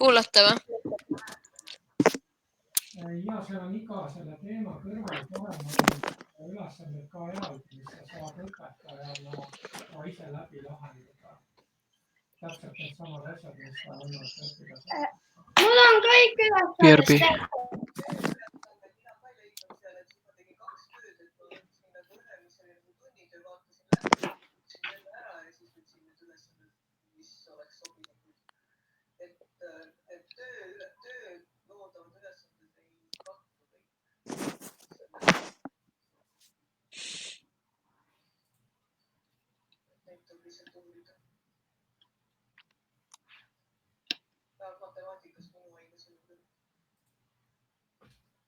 Kuulate või? Ja seal on iga selle teema kõrval parema ülesanded ka eraldi, mis sa saad õpetajana ka ise läbi lahendada. Täpselt need samad asjad, mis sa annad õpilasele. Mul on kõik ülesanded tehtud.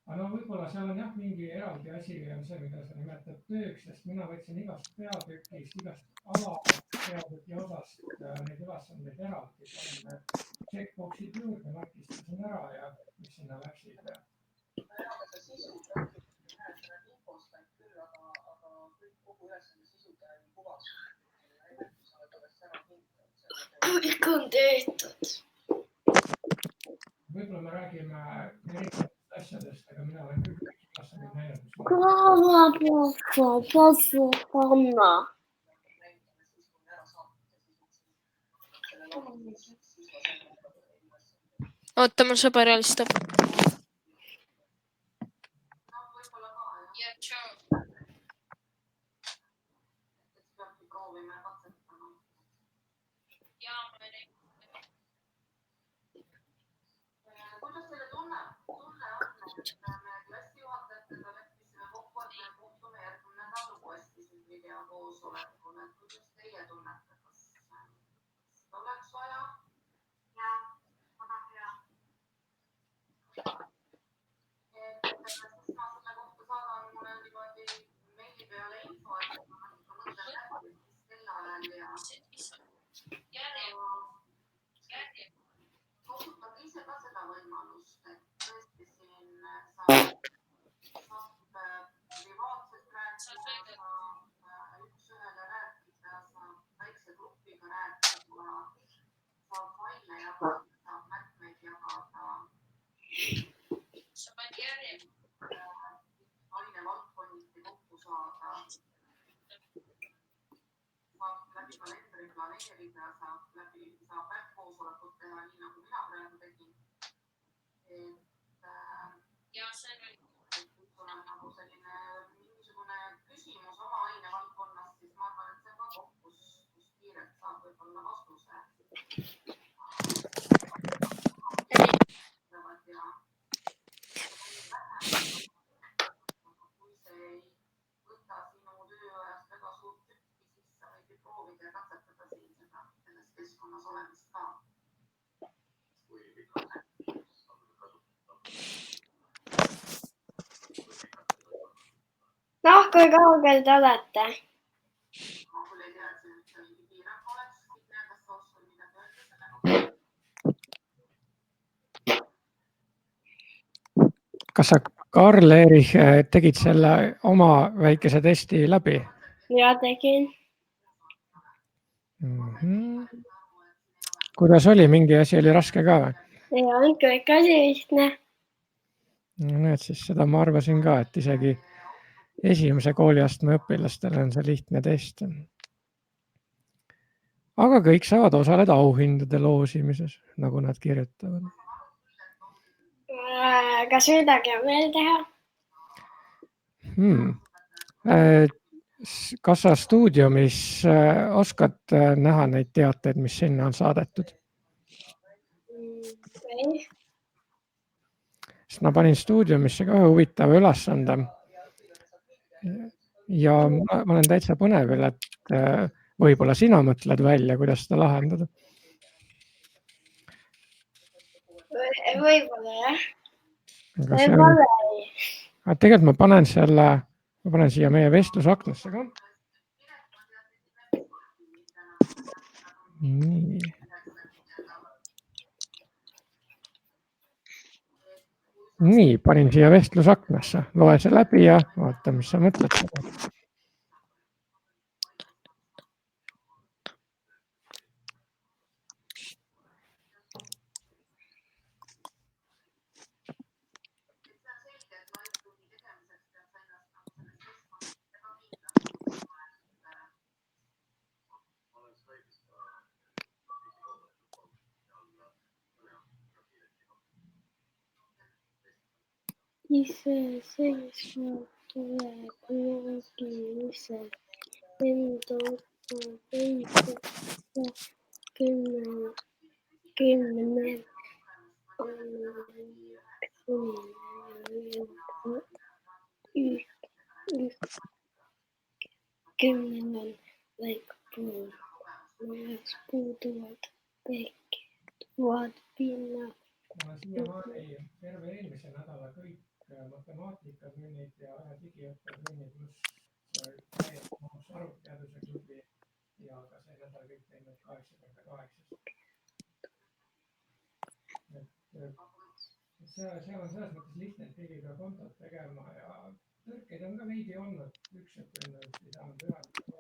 Aga võib-olla seal on jah mingi eraldi asi on see, mida sa nimetad tööks, sest mina võtsin igast peatükist, igast alapeatüki osast neid ülesandeid eraldi. Panin checkboxid juurde, märkistasin ära ja mis sinna läksid. Kõik on tehtud. Võib-olla me räägime erinevatest asjadest, aga mina olen küll kõik ülesanded näinud. Panna. Oota, mul sõber helistab. Noh, kui kaugel te olete? kas sa, Karl-Erich, tegid selle oma väikese testi läbi? Ja tegin. Kuidas oli? Mingi asi oli raske ka või? Ja on kõik oli lihtne. No näed, siis seda ma arvasin ka, et isegi esimese kooliastme õpilastele on see lihtne test. Aga kõik saavad osaleda auhindade loosimises, nagu nad kirjutavad. Kas midagi on veel teha? Kas sa stuudiumis oskad näha neid teateid, mis sinna on saadetud? Ei. Sest ma panin stuudiumisse ka ühe huvitava ülesande. Ja ma olen täitsa põnevil, et võib-olla sina mõtled välja, kuidas seda lahendada. Võib-olla jah. Võib-olla ei. Tegelikult ma panen siia meie vestlusaknasse ka. Nii. Nii, panin siia vestlusaknasse. Loe see läbi ja vaata, mis sa mõtled. Iseseisvalt tuleb loogiliselt enda otsa teisest ja kümnel kümnel väikpool majas puuduvad pehkivad pinnad. Ma siiamaani terve eelmise nädala kõik matemaatikatunnid ja digiõppetunnid pluss arvutiteaduse klubi ja ka see nädal kõik teinud 8/8. Seal on selles mõttes lihtne, et keegi ka kontot tegema ja tõrkeid on ka veidi olnud. Üks õpilane ei saanud ühendada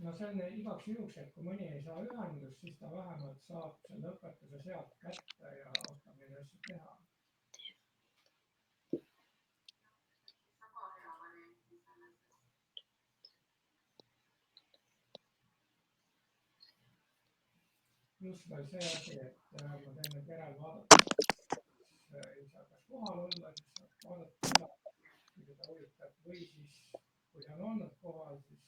No see on igaks juhuks, et kui mõni ei saa ühendust, siis ta vähemalt saab selle õpetuse sealt kätte ja oskab neid asju teha. Pluss veel see asi, et ma teen nüüd järel vaadata, ei saa kas kohal olla, siis saab vaadata, kui seda huvitab, või siis, kui ta on olnud kohal, siis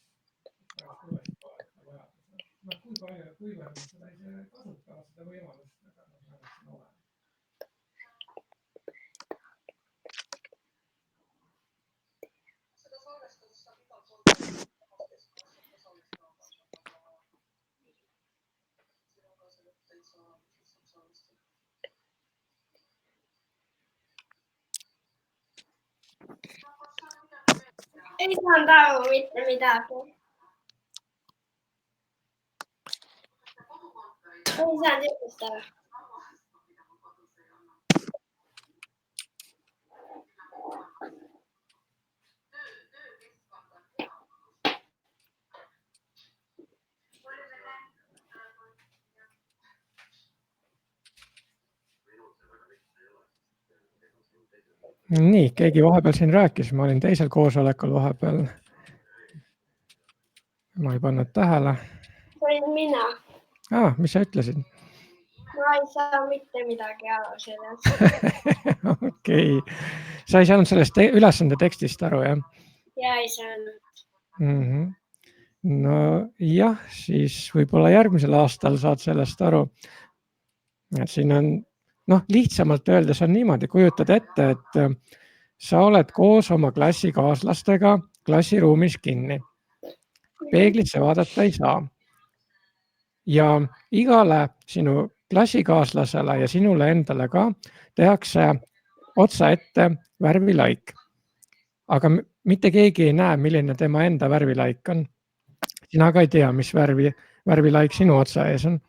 pärast uuesti vaadata vajadusel. No kuivõrd seda ise kasutavad, seda võimalust, aga vähemalt siin olen. Seda salvestades saab igal pool Ei saanud aru mitte midagi. Ei saanud jutust ära. Nii, keegi vahepeal siin rääkis, ma olin teisel koosolekul vahepeal. Ma ei pannud tähele. Olin mina. Mis sa ütlesid? Ma ei saa mitte midagi aru sellest. Okei. Sa ei saanud sellest ülesande tekstist aru, jah? Ja ei saanud. No jah, siis võib-olla järgmisel aastal saad sellest aru. Siin on noh, lihtsamalt öeldes on niimoodi, kujutad ette, et sa oled koos oma klassikaaslastega klassiruumis kinni. Peeglisse vaadata ei saa. Ja igale sinu klassikaaslasele ja sinule endale ka tehakse otsa ette värvilaik. Aga mitte keegi ei näe, milline tema enda värvilaik on. Sina ka ei tea, mis värvilaik sinu otsa ees on.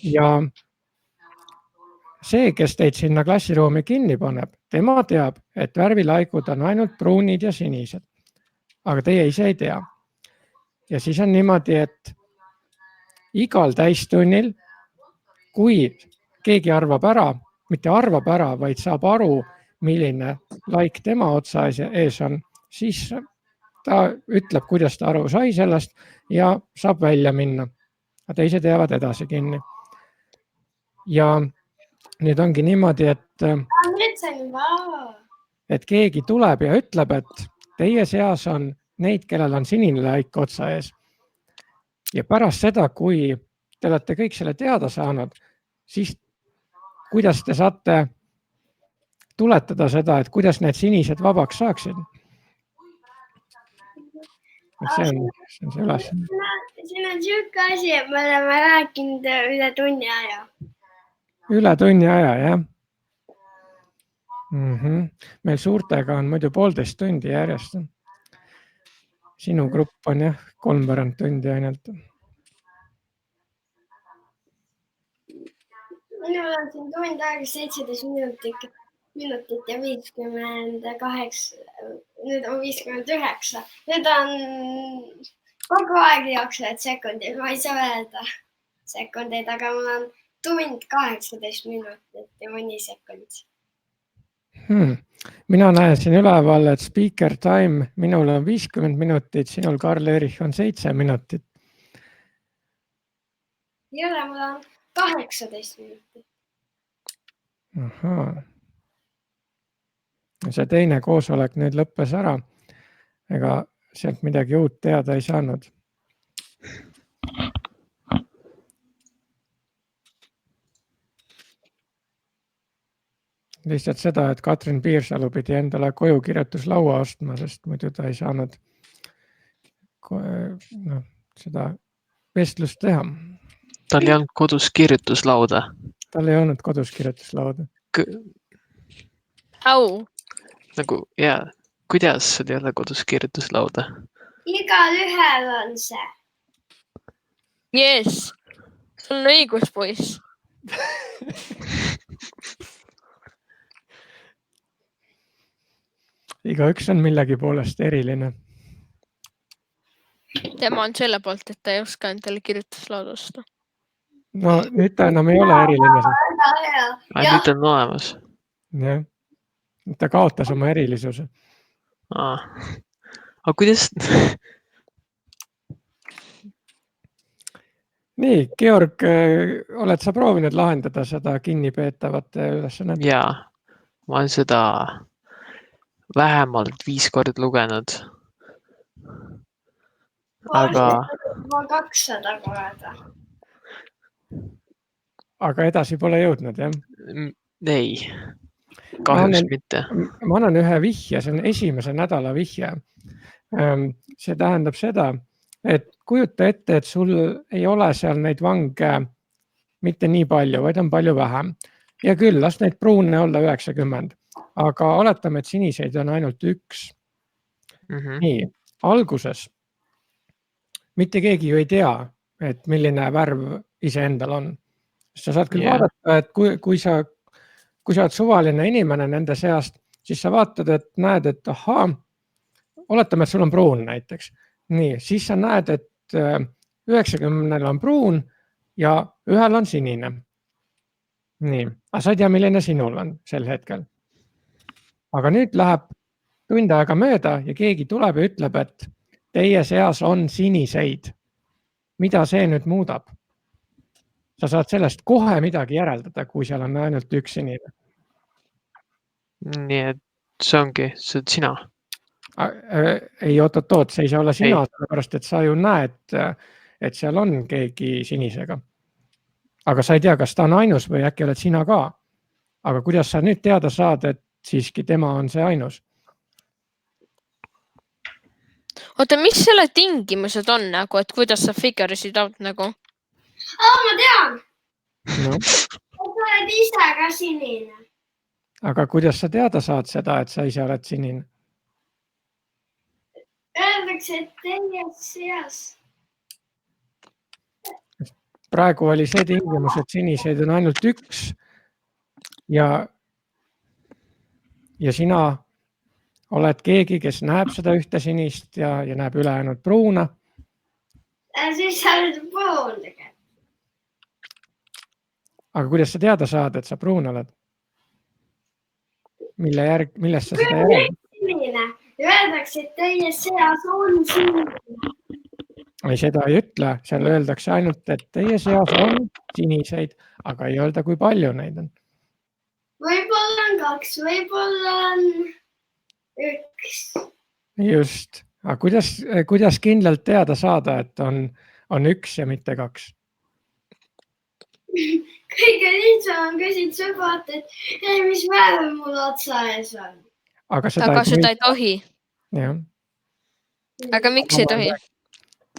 Ja see, kes teid sinna klassiruumi kinni paneb, tema teab, et värvilaikud on ainult pruunid ja sinised. Aga teie ise ei tea. Ja siis on niimoodi, et igal täistunnil, kui keegi arvab ära, mitte arvab ära, vaid saab aru, milline laik tema otsa ees on, siis ta ütleb, kuidas ta aru sai sellest ja saab välja minna. Teised jäävad edasi kinni. Ja nüüd ongi niimoodi, et keegi tuleb ja ütleb, et teie seas on neid, kellel on sinine laik otsa ees. Ja pärast seda, kui te olete kõik selle teada saanud, siis kuidas te saate tuletada seda, et kuidas need sinised vabaks saaksid? See on see üles. Siin on siuke asi, et me oleme rääkinud üle tunni aja. Üle tunni aja, jah. Meil suurtega on muidu 1,5 tundi järjest. Sinu grupp on jah 3 tundi ainult. Minul on siin tund aega 17 minutit ja 58. Nüüd on 59. Nüüd on kogu aeg jooksevad sekundid. Ma ei saa öelda sekundeid, aga mul on tund 18 minutit ja mõni sekund. Mina näen siin üleval, et speaker time minul on 50 minutit, sinul Karl-Erich on 7 minutit. Ei ole, mul on 18 minutit. Ahaa. See teine koosolek nüüd lõppes ära. Ega sealt midagi uut teada ei saanud. Lihtsalt seda, et Katrin Piirsalu pidi endale koju kirjutuslaua ostma, sest muidu ta ei saanud seda vestlust teha. Tal ei olnud kodus kirjutuslauda. Tal ei olnud kodus kirjutuslauda. Au. Nagu, jaa, kuidas sul ei ole kodus kirjutuslauda? Igal ühel on see. Yes. Sul on õigus, poiss. Igaüks on millegi poolest eriline. Tema on selle poolt, et ta ei oska endale kirjutuslauda osta. No nüüd ta enam ei ole eriline. Nüüd on olemas. Jah. Ta kaotas oma erilisuse. Aga kuidas? Nii, Georg, oled sa proovinud lahendada seda kinnipeetavate ülesannet? Jaa, ma olen seda vähemalt 5 korda lugenud. Aga 200 korda. Aga edasi pole jõudnud, jah? Ei, kahjuks mitte. Ma annan ühe vihje, see on esimese nädala vihje. See tähendab seda, et kujuta ette, et sul ei ole seal neid vange mitte nii palju, vaid on palju vähem. Ja küll, las neid pruune olla 90, aga oletame, et siniseid on ainult 1. Nii, alguses mitte keegi ju ei tea, et milline värv iseendal on. Sa saad küll vaadata, et kui sa oled suvaline inimene nende seast, siis sa vaatad, et näed, et ahaa, oletame, et sul on pruun näiteks. Nii, siis sa näed, et 90 on pruun ja 1 on sinine. Nii, aga sa ei tea, milline sinul on sel hetkel. Aga nüüd läheb tund aega mööda ja keegi tuleb ja ütleb, et teie seas on siniseid. Mida see nüüd muudab? Sa saad sellest kohe midagi järeldada, kui seal on ainult 1 sinine. Nii, et see ongi, see oled sina. Ei, oot, see ei saa olla sina, sellepärast, et sa ju näed, et seal on keegi sinisega. aga sa ei tea, kas ta on ainus või äkki oled sina ka. Aga kuidas sa nüüd teada saad, et siiski tema on see ainus? oota, mis selle tingimused on nagu, et kuidas sa figure isid out nagu? Ma tean, No, sa oled ise ka sinine. aga kuidas sa teada saad seda, et sa ise oled sinine? Öeldakse, et teie seas. Praegu oli see tingimus, et siniseid on ainult üks ja sina oled keegi, kes näeb seda ühte sinist ja näeb ülejäänud pruuna. Siis sa oled pruun tegelikult. Aga kuidas sa teada saad, et sa pruun oled? Millest sa seda järeldad? Sinine. Öeldakse, et teie seas on sinine. Ei, seda ei ütle, seal öeldakse ainult, et teie seas on siniseid, aga ei öelda, kui palju neid on. Võib-olla on 2, võib-olla on 1. Just. Aga kuidas kindlalt teada saada, et on 1 ja mitte 2? Kõige lihtsam on küsida sõbralt, et ei, mis värv mul otsa ees on. Aga seda ei tohi. Jah. Aga miks ei tohi?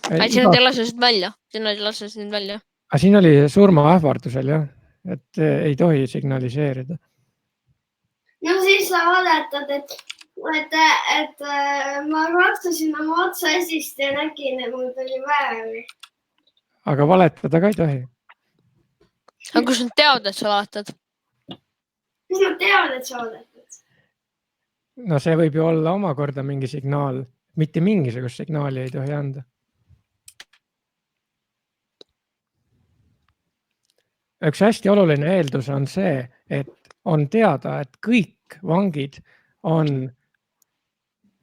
Siin nad ei lase sind välja. Aga siin oli surmaähvardusel, jah, et ei tohi signaliseerida. No siis sa valetad, et ma katsusin oma otsa esist ja nägin, et mul tuli värvi. Aga valetada ka ei tohi. Aga kus nad teavad, et sa valetad? Mis nad teavad, et sa valetad? No see võib ju olla omakorda mingi signaal. Mitte mingisugust signaali ei tohi anda. Üks hästi oluline eeldus on see, et on teada, et kõik vangid on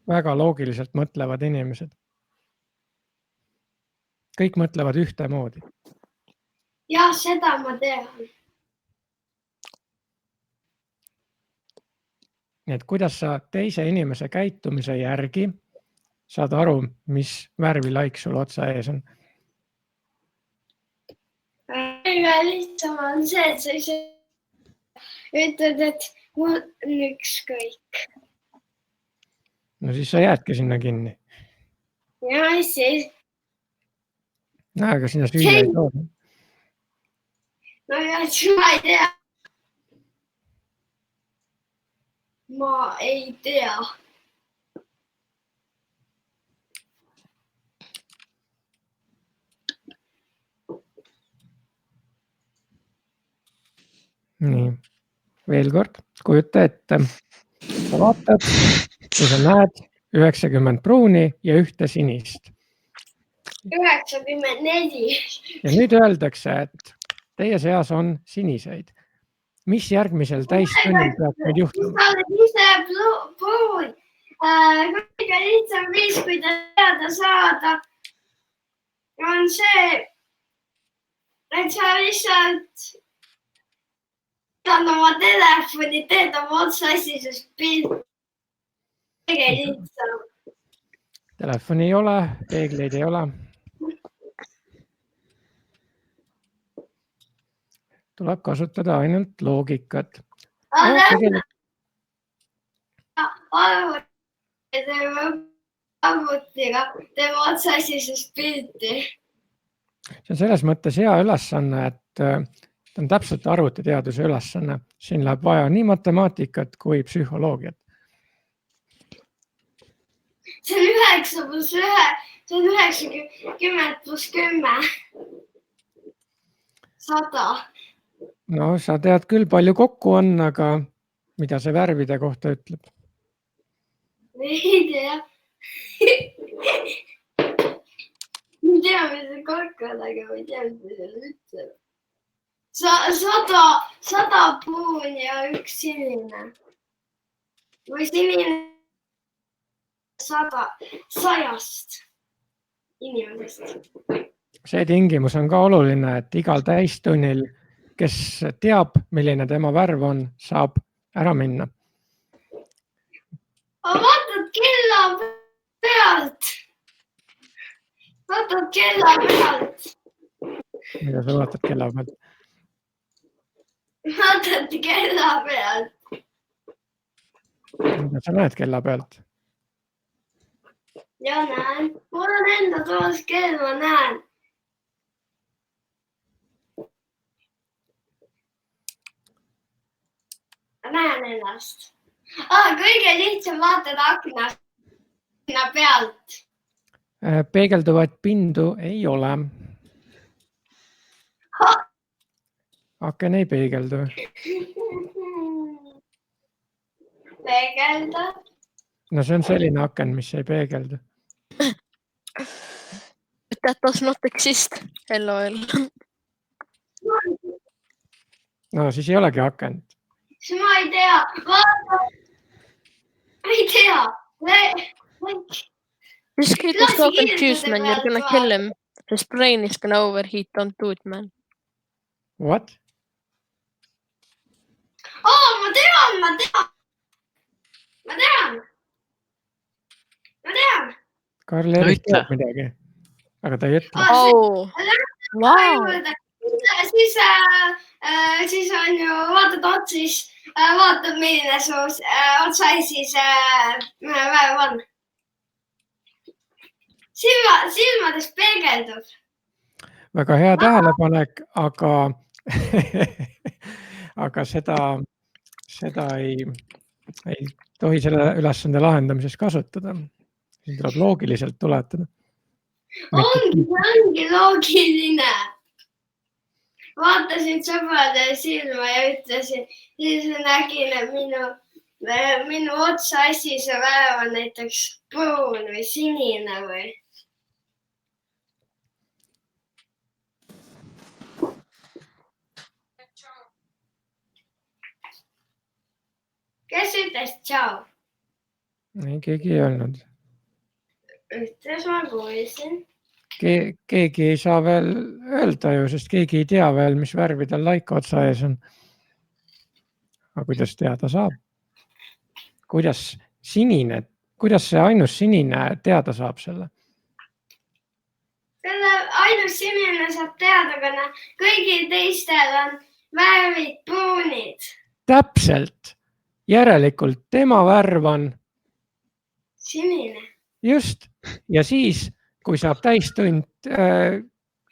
väga loogiliselt mõtlevad inimesed. Kõik mõtlevad ühtemoodi. Jah, seda ma tean. Nii et kuidas sa teise inimese käitumise järgi saad aru, mis värvi laik sul otsa ees on? Väga lihtsam on see, et sa ise ütled, et mul on ükskõik. No siis sa jäädki sinna kinni. Ja mis siis? No, aga sinna süüa ei tooda. No ja ma ei tea. Ma ei tea. Nii, veel kord, kujuta ette. Sa vaatad, kui sa näed 90 pruuni ja 1 sinist. 94. Ja nüüd öeldakse, et teie seas on siniseid. Mis järgmisel täistunnil peab nüüd juhtuma? Sa oled ise pruun. Kõige lihtsam viis, kuidas teada saada, on see, et sa lihtsalt võtad oma telefoni, teed oma otsaesisest pildi. Kõige lihtsam. Telefoni ei ole, peegleid ei ole. Tuleb kasutada ainult loogikat. Arvutiga teeme otsaesisest pildi. See on selles mõttes hea ülesanne, et ta on täpselt arvutiteaduse ülesanne. Siin läheb vaja nii matemaatikat kui psühholoogiat. See on 9 plus 1, see on 90 plus 10. 100. No sa tead küll, palju kokku on, aga mida see värvide kohta ütleb? Ei tea. Ma tea, mis see kokku on, aga ma ei tea, mis see ütleb. 100 pruuni ja 1 sinine. Või sinine 100 inimesest. See tingimus on ka oluline, et igal täistunnil, kes teab, milline tema värv on, saab ära minna. Vaatad kella pealt. Mida sa vaatad kella pealt? Vaatate kella pealt. Mida sa näed kella pealt? Ja näen. Mul on enda toas kell, ma näen. Ma näen ennast. Kõige lihtsam vaatada akna pealt. Peegelduvaid pindu ei ole. Aken ei peegeldu. Peegeldab. No see on selline aken, mis ei peegeldu. That does not exist. LOL. No siis ei olegi akent. Siis ma ei tea. Vaata. Ma ei tea. This kid is so confused, man. You're gonna kill him. His brain is gonna overheat. Don't do it, man. What? Ma tean. Karl No Erik ütle. teab midagi, aga ta ei ütle. Oh, wow. Siis on ju, vaatad otsis, vaatab, milline su otsaisi see väev on. Silmades peegeldub. Väga hea tähelepanek, aga seda ei tohi selle ülesande lahendamises kasutada. Siin tuleb loogiliselt tuletada. Ongi loogiline. Vaatasin sõbrade silma ja ütlesin, siis nägin, et minu otsaasi see väev on näiteks pruun või sinine või. Kes ütles tšau? Ei, keegi ei öelnud. Ütles ma kuulsin. Keegi ei saa veel öelda ju, sest keegi ei tea veel, mis värvi tal laika otsa ees on. Aga kuidas teada saab? Kuidas see ainus sinine teada saab selle? Selle ainus sinine saab teada, aga kõigil teistel on värvid pruunid. Täpselt. Järelikult tema värv on Sinine. just. Ja siis, kui saab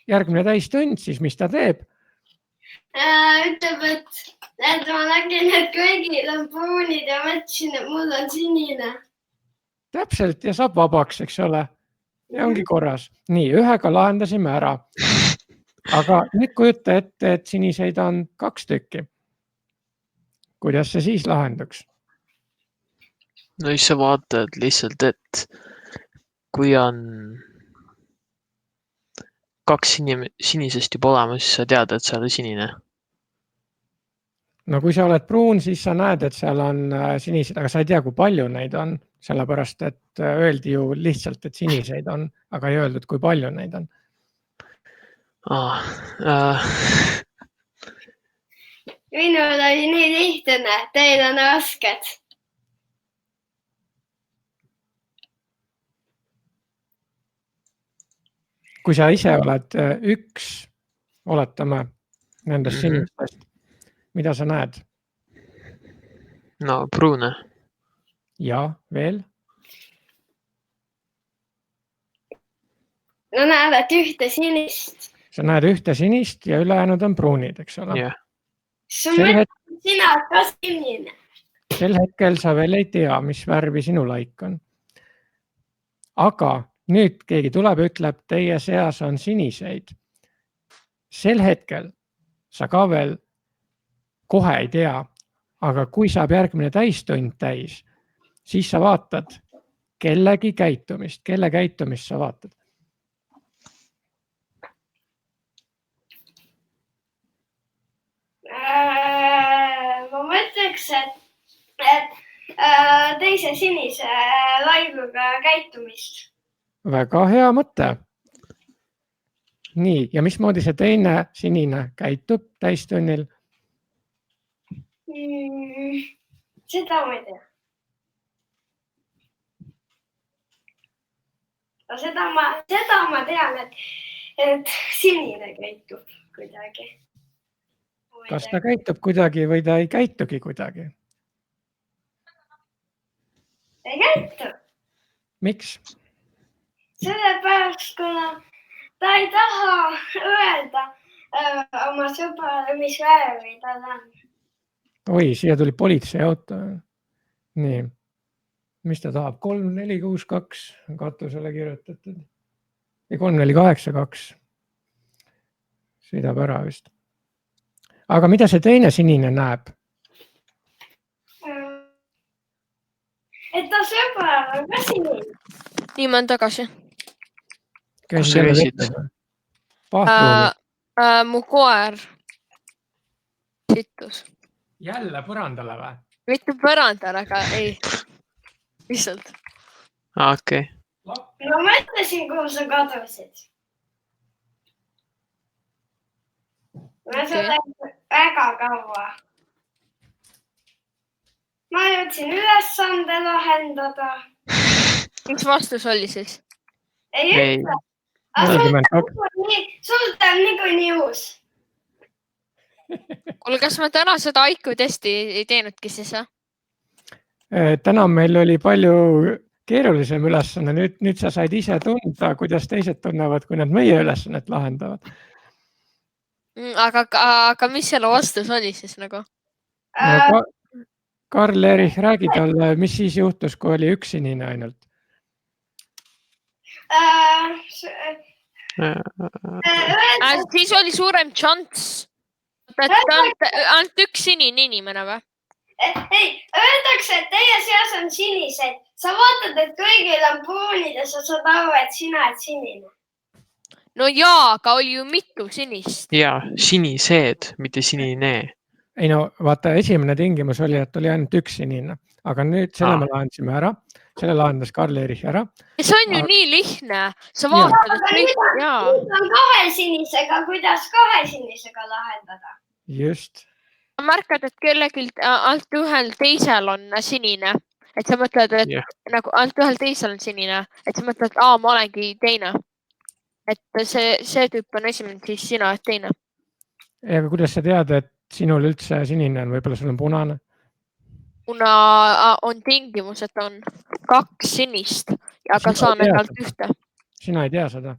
järgmine täistund, siis mis ta teeb? Ütleb, et ma nägin, et kõigil on pruunid ja mõtlesin, et mul on sinine. Täpselt ja saab vabaks, eks ole. Ja ongi korras. Nii, ühega lahendasime ära. Aga nüüd kujuta ette, et siniseid on 2 tükki. Kuidas see siis lahenduks? No siis sa vaatad lihtsalt, et kui on 2 sinisest juba olemas, siis sa tead, et seal on sinine. No kui sa oled pruun, siis sa näed, et seal on sinised, aga sa ei tea, kui palju neid on. Sellepärast, et öeldi ju lihtsalt, et siniseid on, aga ei öeldud, kui palju neid on. Minul oli nii lihtne, teil on rasked. Kui sa ise oled üks, oletame nendest sinistest, mida sa näed? No pruune. Ja veel? No näed ühte sinist. Sa näed ühte sinist ja ülejäänud on pruunid, eks ole? Yeah. Sina oled ka sinine. Sel hetkel sa veel ei tea, mis värvi sinu laik on. Aga nüüd keegi tuleb, ütleb, teie seas on siniseid. Sel hetkel sa ka veel kohe ei tea, aga kui saab järgmine täistund täis, siis sa vaatad kellegi käitumist. Kelle käitumist sa vaatad? Ma mõtleks, et teise sinise laiguga käitumist. Väga hea mõte. Nii, ja mismoodi see teine sinine käitub täistunnil? Seda ma ei tea. Seda ma tean, et sinine käitub kuidagi. kas ta käitub kuidagi või ta ei käitugi kuidagi? ei käitu. Miks? Sellepärast, kuna ta ei taha öelda oma sõbrale, mis värvi tal on. Oi, siia tuli politseiauto. Nii. Mis ta tahab? 3462 on katusele kirjutatud. Või 3482. Sõidab ära vist. Aga mida see teine sinine näeb? Et ta sõbral on ka sinine. Nii ma olen tagasi. Kus sa käisid? Mu koer sittus. Jälle põrandale või? Mitte põrandal, aga ei. Lihtsalt. Okei. Ma mõtlesin, kuhu sa kadusid. Ma olen väga kaua. Ma jõudsin ülesande lahendada. Mis vastus oli siis? Ei Ei. ütle. 42. Sul ta on niikuinii uus. Kuule, kas ma täna seda IQ testi ei teenudki siis? Täna meil oli palju keerulisem ülesanne. Nüüd sa said ise tunda, kuidas teised tunnevad, kui nad meie ülesannet lahendavad. Aga mis selle vastus oli siis nagu? No, Karl-Erich, räägi talle, mis siis juhtus, kui oli üks sinine ainult? Siis oli suurem chance. Ainult üks sinine inimene või? Ei, öeldakse, et teie seas on siniseid. Sa vaatad, et kõigil on pruunid ja sa saad aru, et sina oled sinine. No jaa, aga oli ju mitu sinist. Jaa, sinised, mitte sinine. Ei no, vaata, esimene tingimus oli, et oli ainult üks sinine. Aga nüüd selle me lahendasime ära. Selle lahendas Karl-Erich ära. See on ju nii lihtne. Sa vaatad, et kõik... Nüüd on kahe sinisega. Kuidas kahe sinisega lahendada? Just. Märkad, et kellelgi alt ühel teisel on sinine. Et sa mõtled, et nagu alt ühel teisel on sinine. Et sa mõtled, et ma olengi teine. Et see tüüp on esimene, siis sina oled teine. Aga kuidas sa tead, et sinul üldse sinine on? Võib-olla sul on punane? Kuna on tingimus, et on kaks sinist, aga saan endalt ühte. Sina ei tea seda?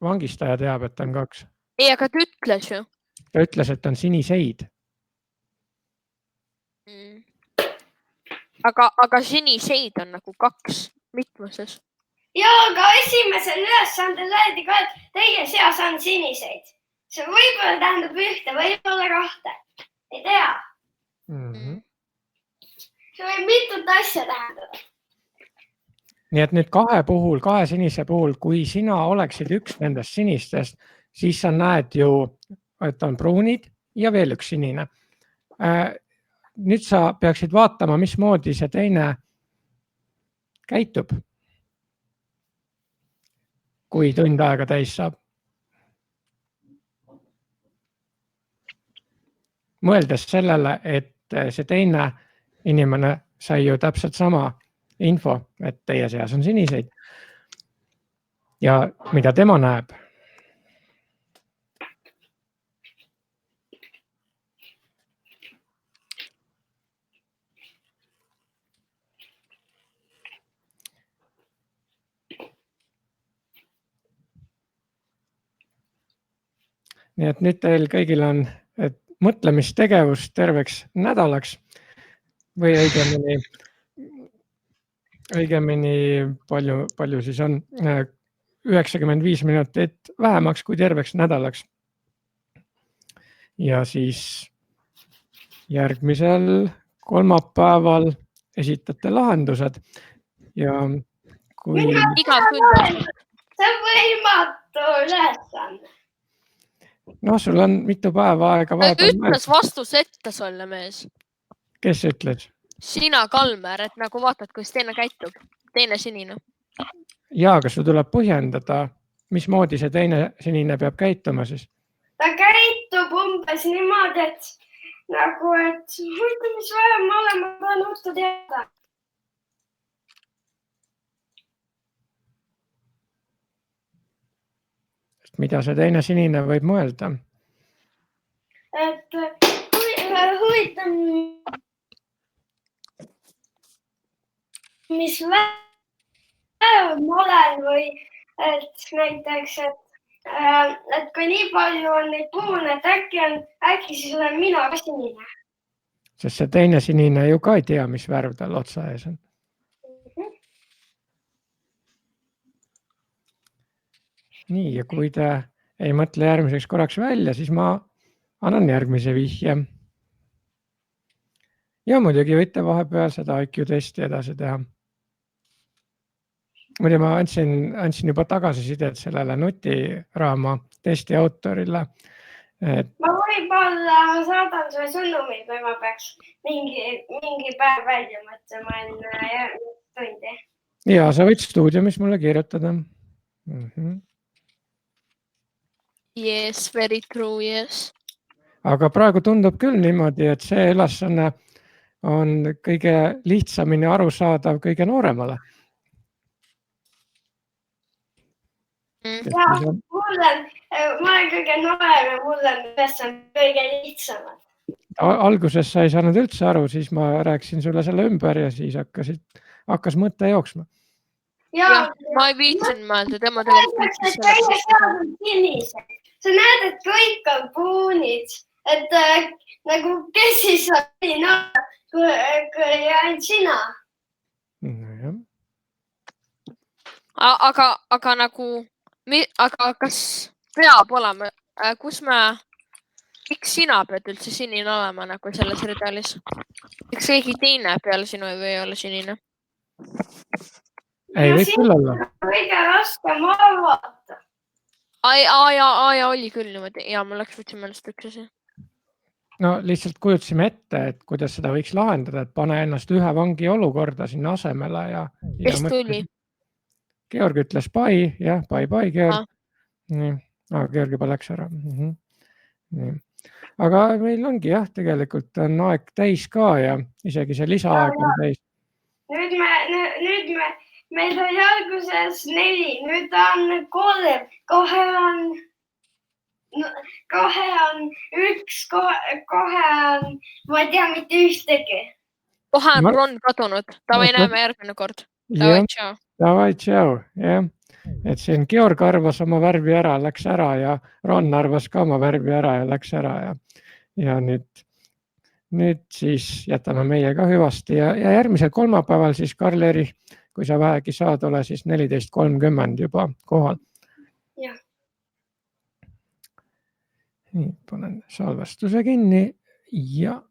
Vangistaja teab, et on kaks. Ei, aga ta ütles ju. Ta ütles, et on siniseid. Aga siniseid on nagu kaks mitmuses. Jaa, aga esimesel ülesandel öeldi ka, et teie seas on siniseid. See võib-olla tähendab ühte, võib-olla kahte. Ei tea. See võib mitut asja tähendada. Nii et nüüd kahe sinise puhul, kui sina oleksid üks nendest sinistest, siis sa näed ju, et on pruunid ja veel üks sinine. Nüüd sa peaksid vaatama, mismoodi see teine käitub, kui tund aega täis saab. Mõeldes sellele, et see teine inimene sai ju täpselt sama info, et teie seas on siniseid. Ja mida tema näeb? Nii et nüüd teil kõigil on mõtlemistegevus terveks nädalaks või õigemini palju siis on 95 minutit vähemaks kui terveks nädalaks. Ja siis järgmisel kolmapäeval esitate lahendused ja kui... See on võimatu ülesanne. No, sul on mitu päeva aega vahepeal. Ütles vastus ette sulle, mees. Kes ütles? Sina, Kalmer, et nagu vaatad, kuidas teine käitub. Teine sinine. Jaa, aga sul tuleb põhjendada, mismoodi see teine sinine peab käituma siis? Ta käitub umbes niimoodi, et nagu, et huvitav, mis vähem ma olen, ma tahan õhtu teada. Mida see teine sinine võib mõelda? mis värv ma olen või et näiteks, et kui nii palju on neid puune, et äkki siis olen mina ka sinine. Sest see teine sinine ju ka ei tea, mis värv tal otsa ees on. Nii, ja kui te ei mõtle järgmiseks korraks välja, siis ma annan järgmise vihje. Ja muidugi võite vahepeal seda IQ testi edasi teha. Muidu ma andsin juba tagasisidet sellele nutiraama testi autorile. Ma võib-olla saadan sulle sõnumi, kui ma peaks mingi päev välja mõtlema enne järgmist tundi. Ja sa võid stuudiumis mulle kirjutada. Yes, very true, yes. Aga praegu tundub küll niimoodi, et see ülesanne on kõige lihtsamini arusaadav kõige nooremale. Ja, ma olen kõige noorem ja mul on ülesanne kõige lihtsamad. Alguses sa ei saanud üldse aru, siis ma rääkisin sulle selle ümber ja siis hakkas mõte jooksma. Ja, ma ei viitsin mõelda, tema tegelikult viitsin. Sa näed, et kõik on puunid, et nagu kes siis on sina, kui ainult sina. Aga nagu, aga kas peab olema, miks sina pead üldse sinine olema nagu selles redalis? Miks keegi teine peale sinu ei või olla sinine? Ei võib küll olla. Kõige raskem arvata. Oli küll niimoodi. Ja ma võtsin mõelest üks asi. No lihtsalt kujutasime ette, et kuidas seda võiks lahendada, et pane ennast ühe vangi olukorda sinna asemele ja kes tuli? Georg ütles pai, jah, pai, Georg. Georg juba läks ära. Aga meil ongi jah, tegelikult on aeg täis ka ja isegi see lisaaeg on täis. Nüüd meil oli alguses 4, nüüd on 3, kohe on 1, kohe on, ma ei tea mitte ühtegi. Kohe on Ron kadunud, tavai näeme järgmine kord. Tavai, tšau. Tavai, tšau, jah. Et siin Georg arvas oma värvi ära, läks ära ja Ron arvas ka oma värvi ära ja läks ära ja nüüd siis jätame meie ka hüvasti ja järgmisel kolmapäeval siis Karl-Erich, kui sa vähegi saad, ole siis 14.30 juba kohal. Jah. Nii, panen salvestuse kinni ja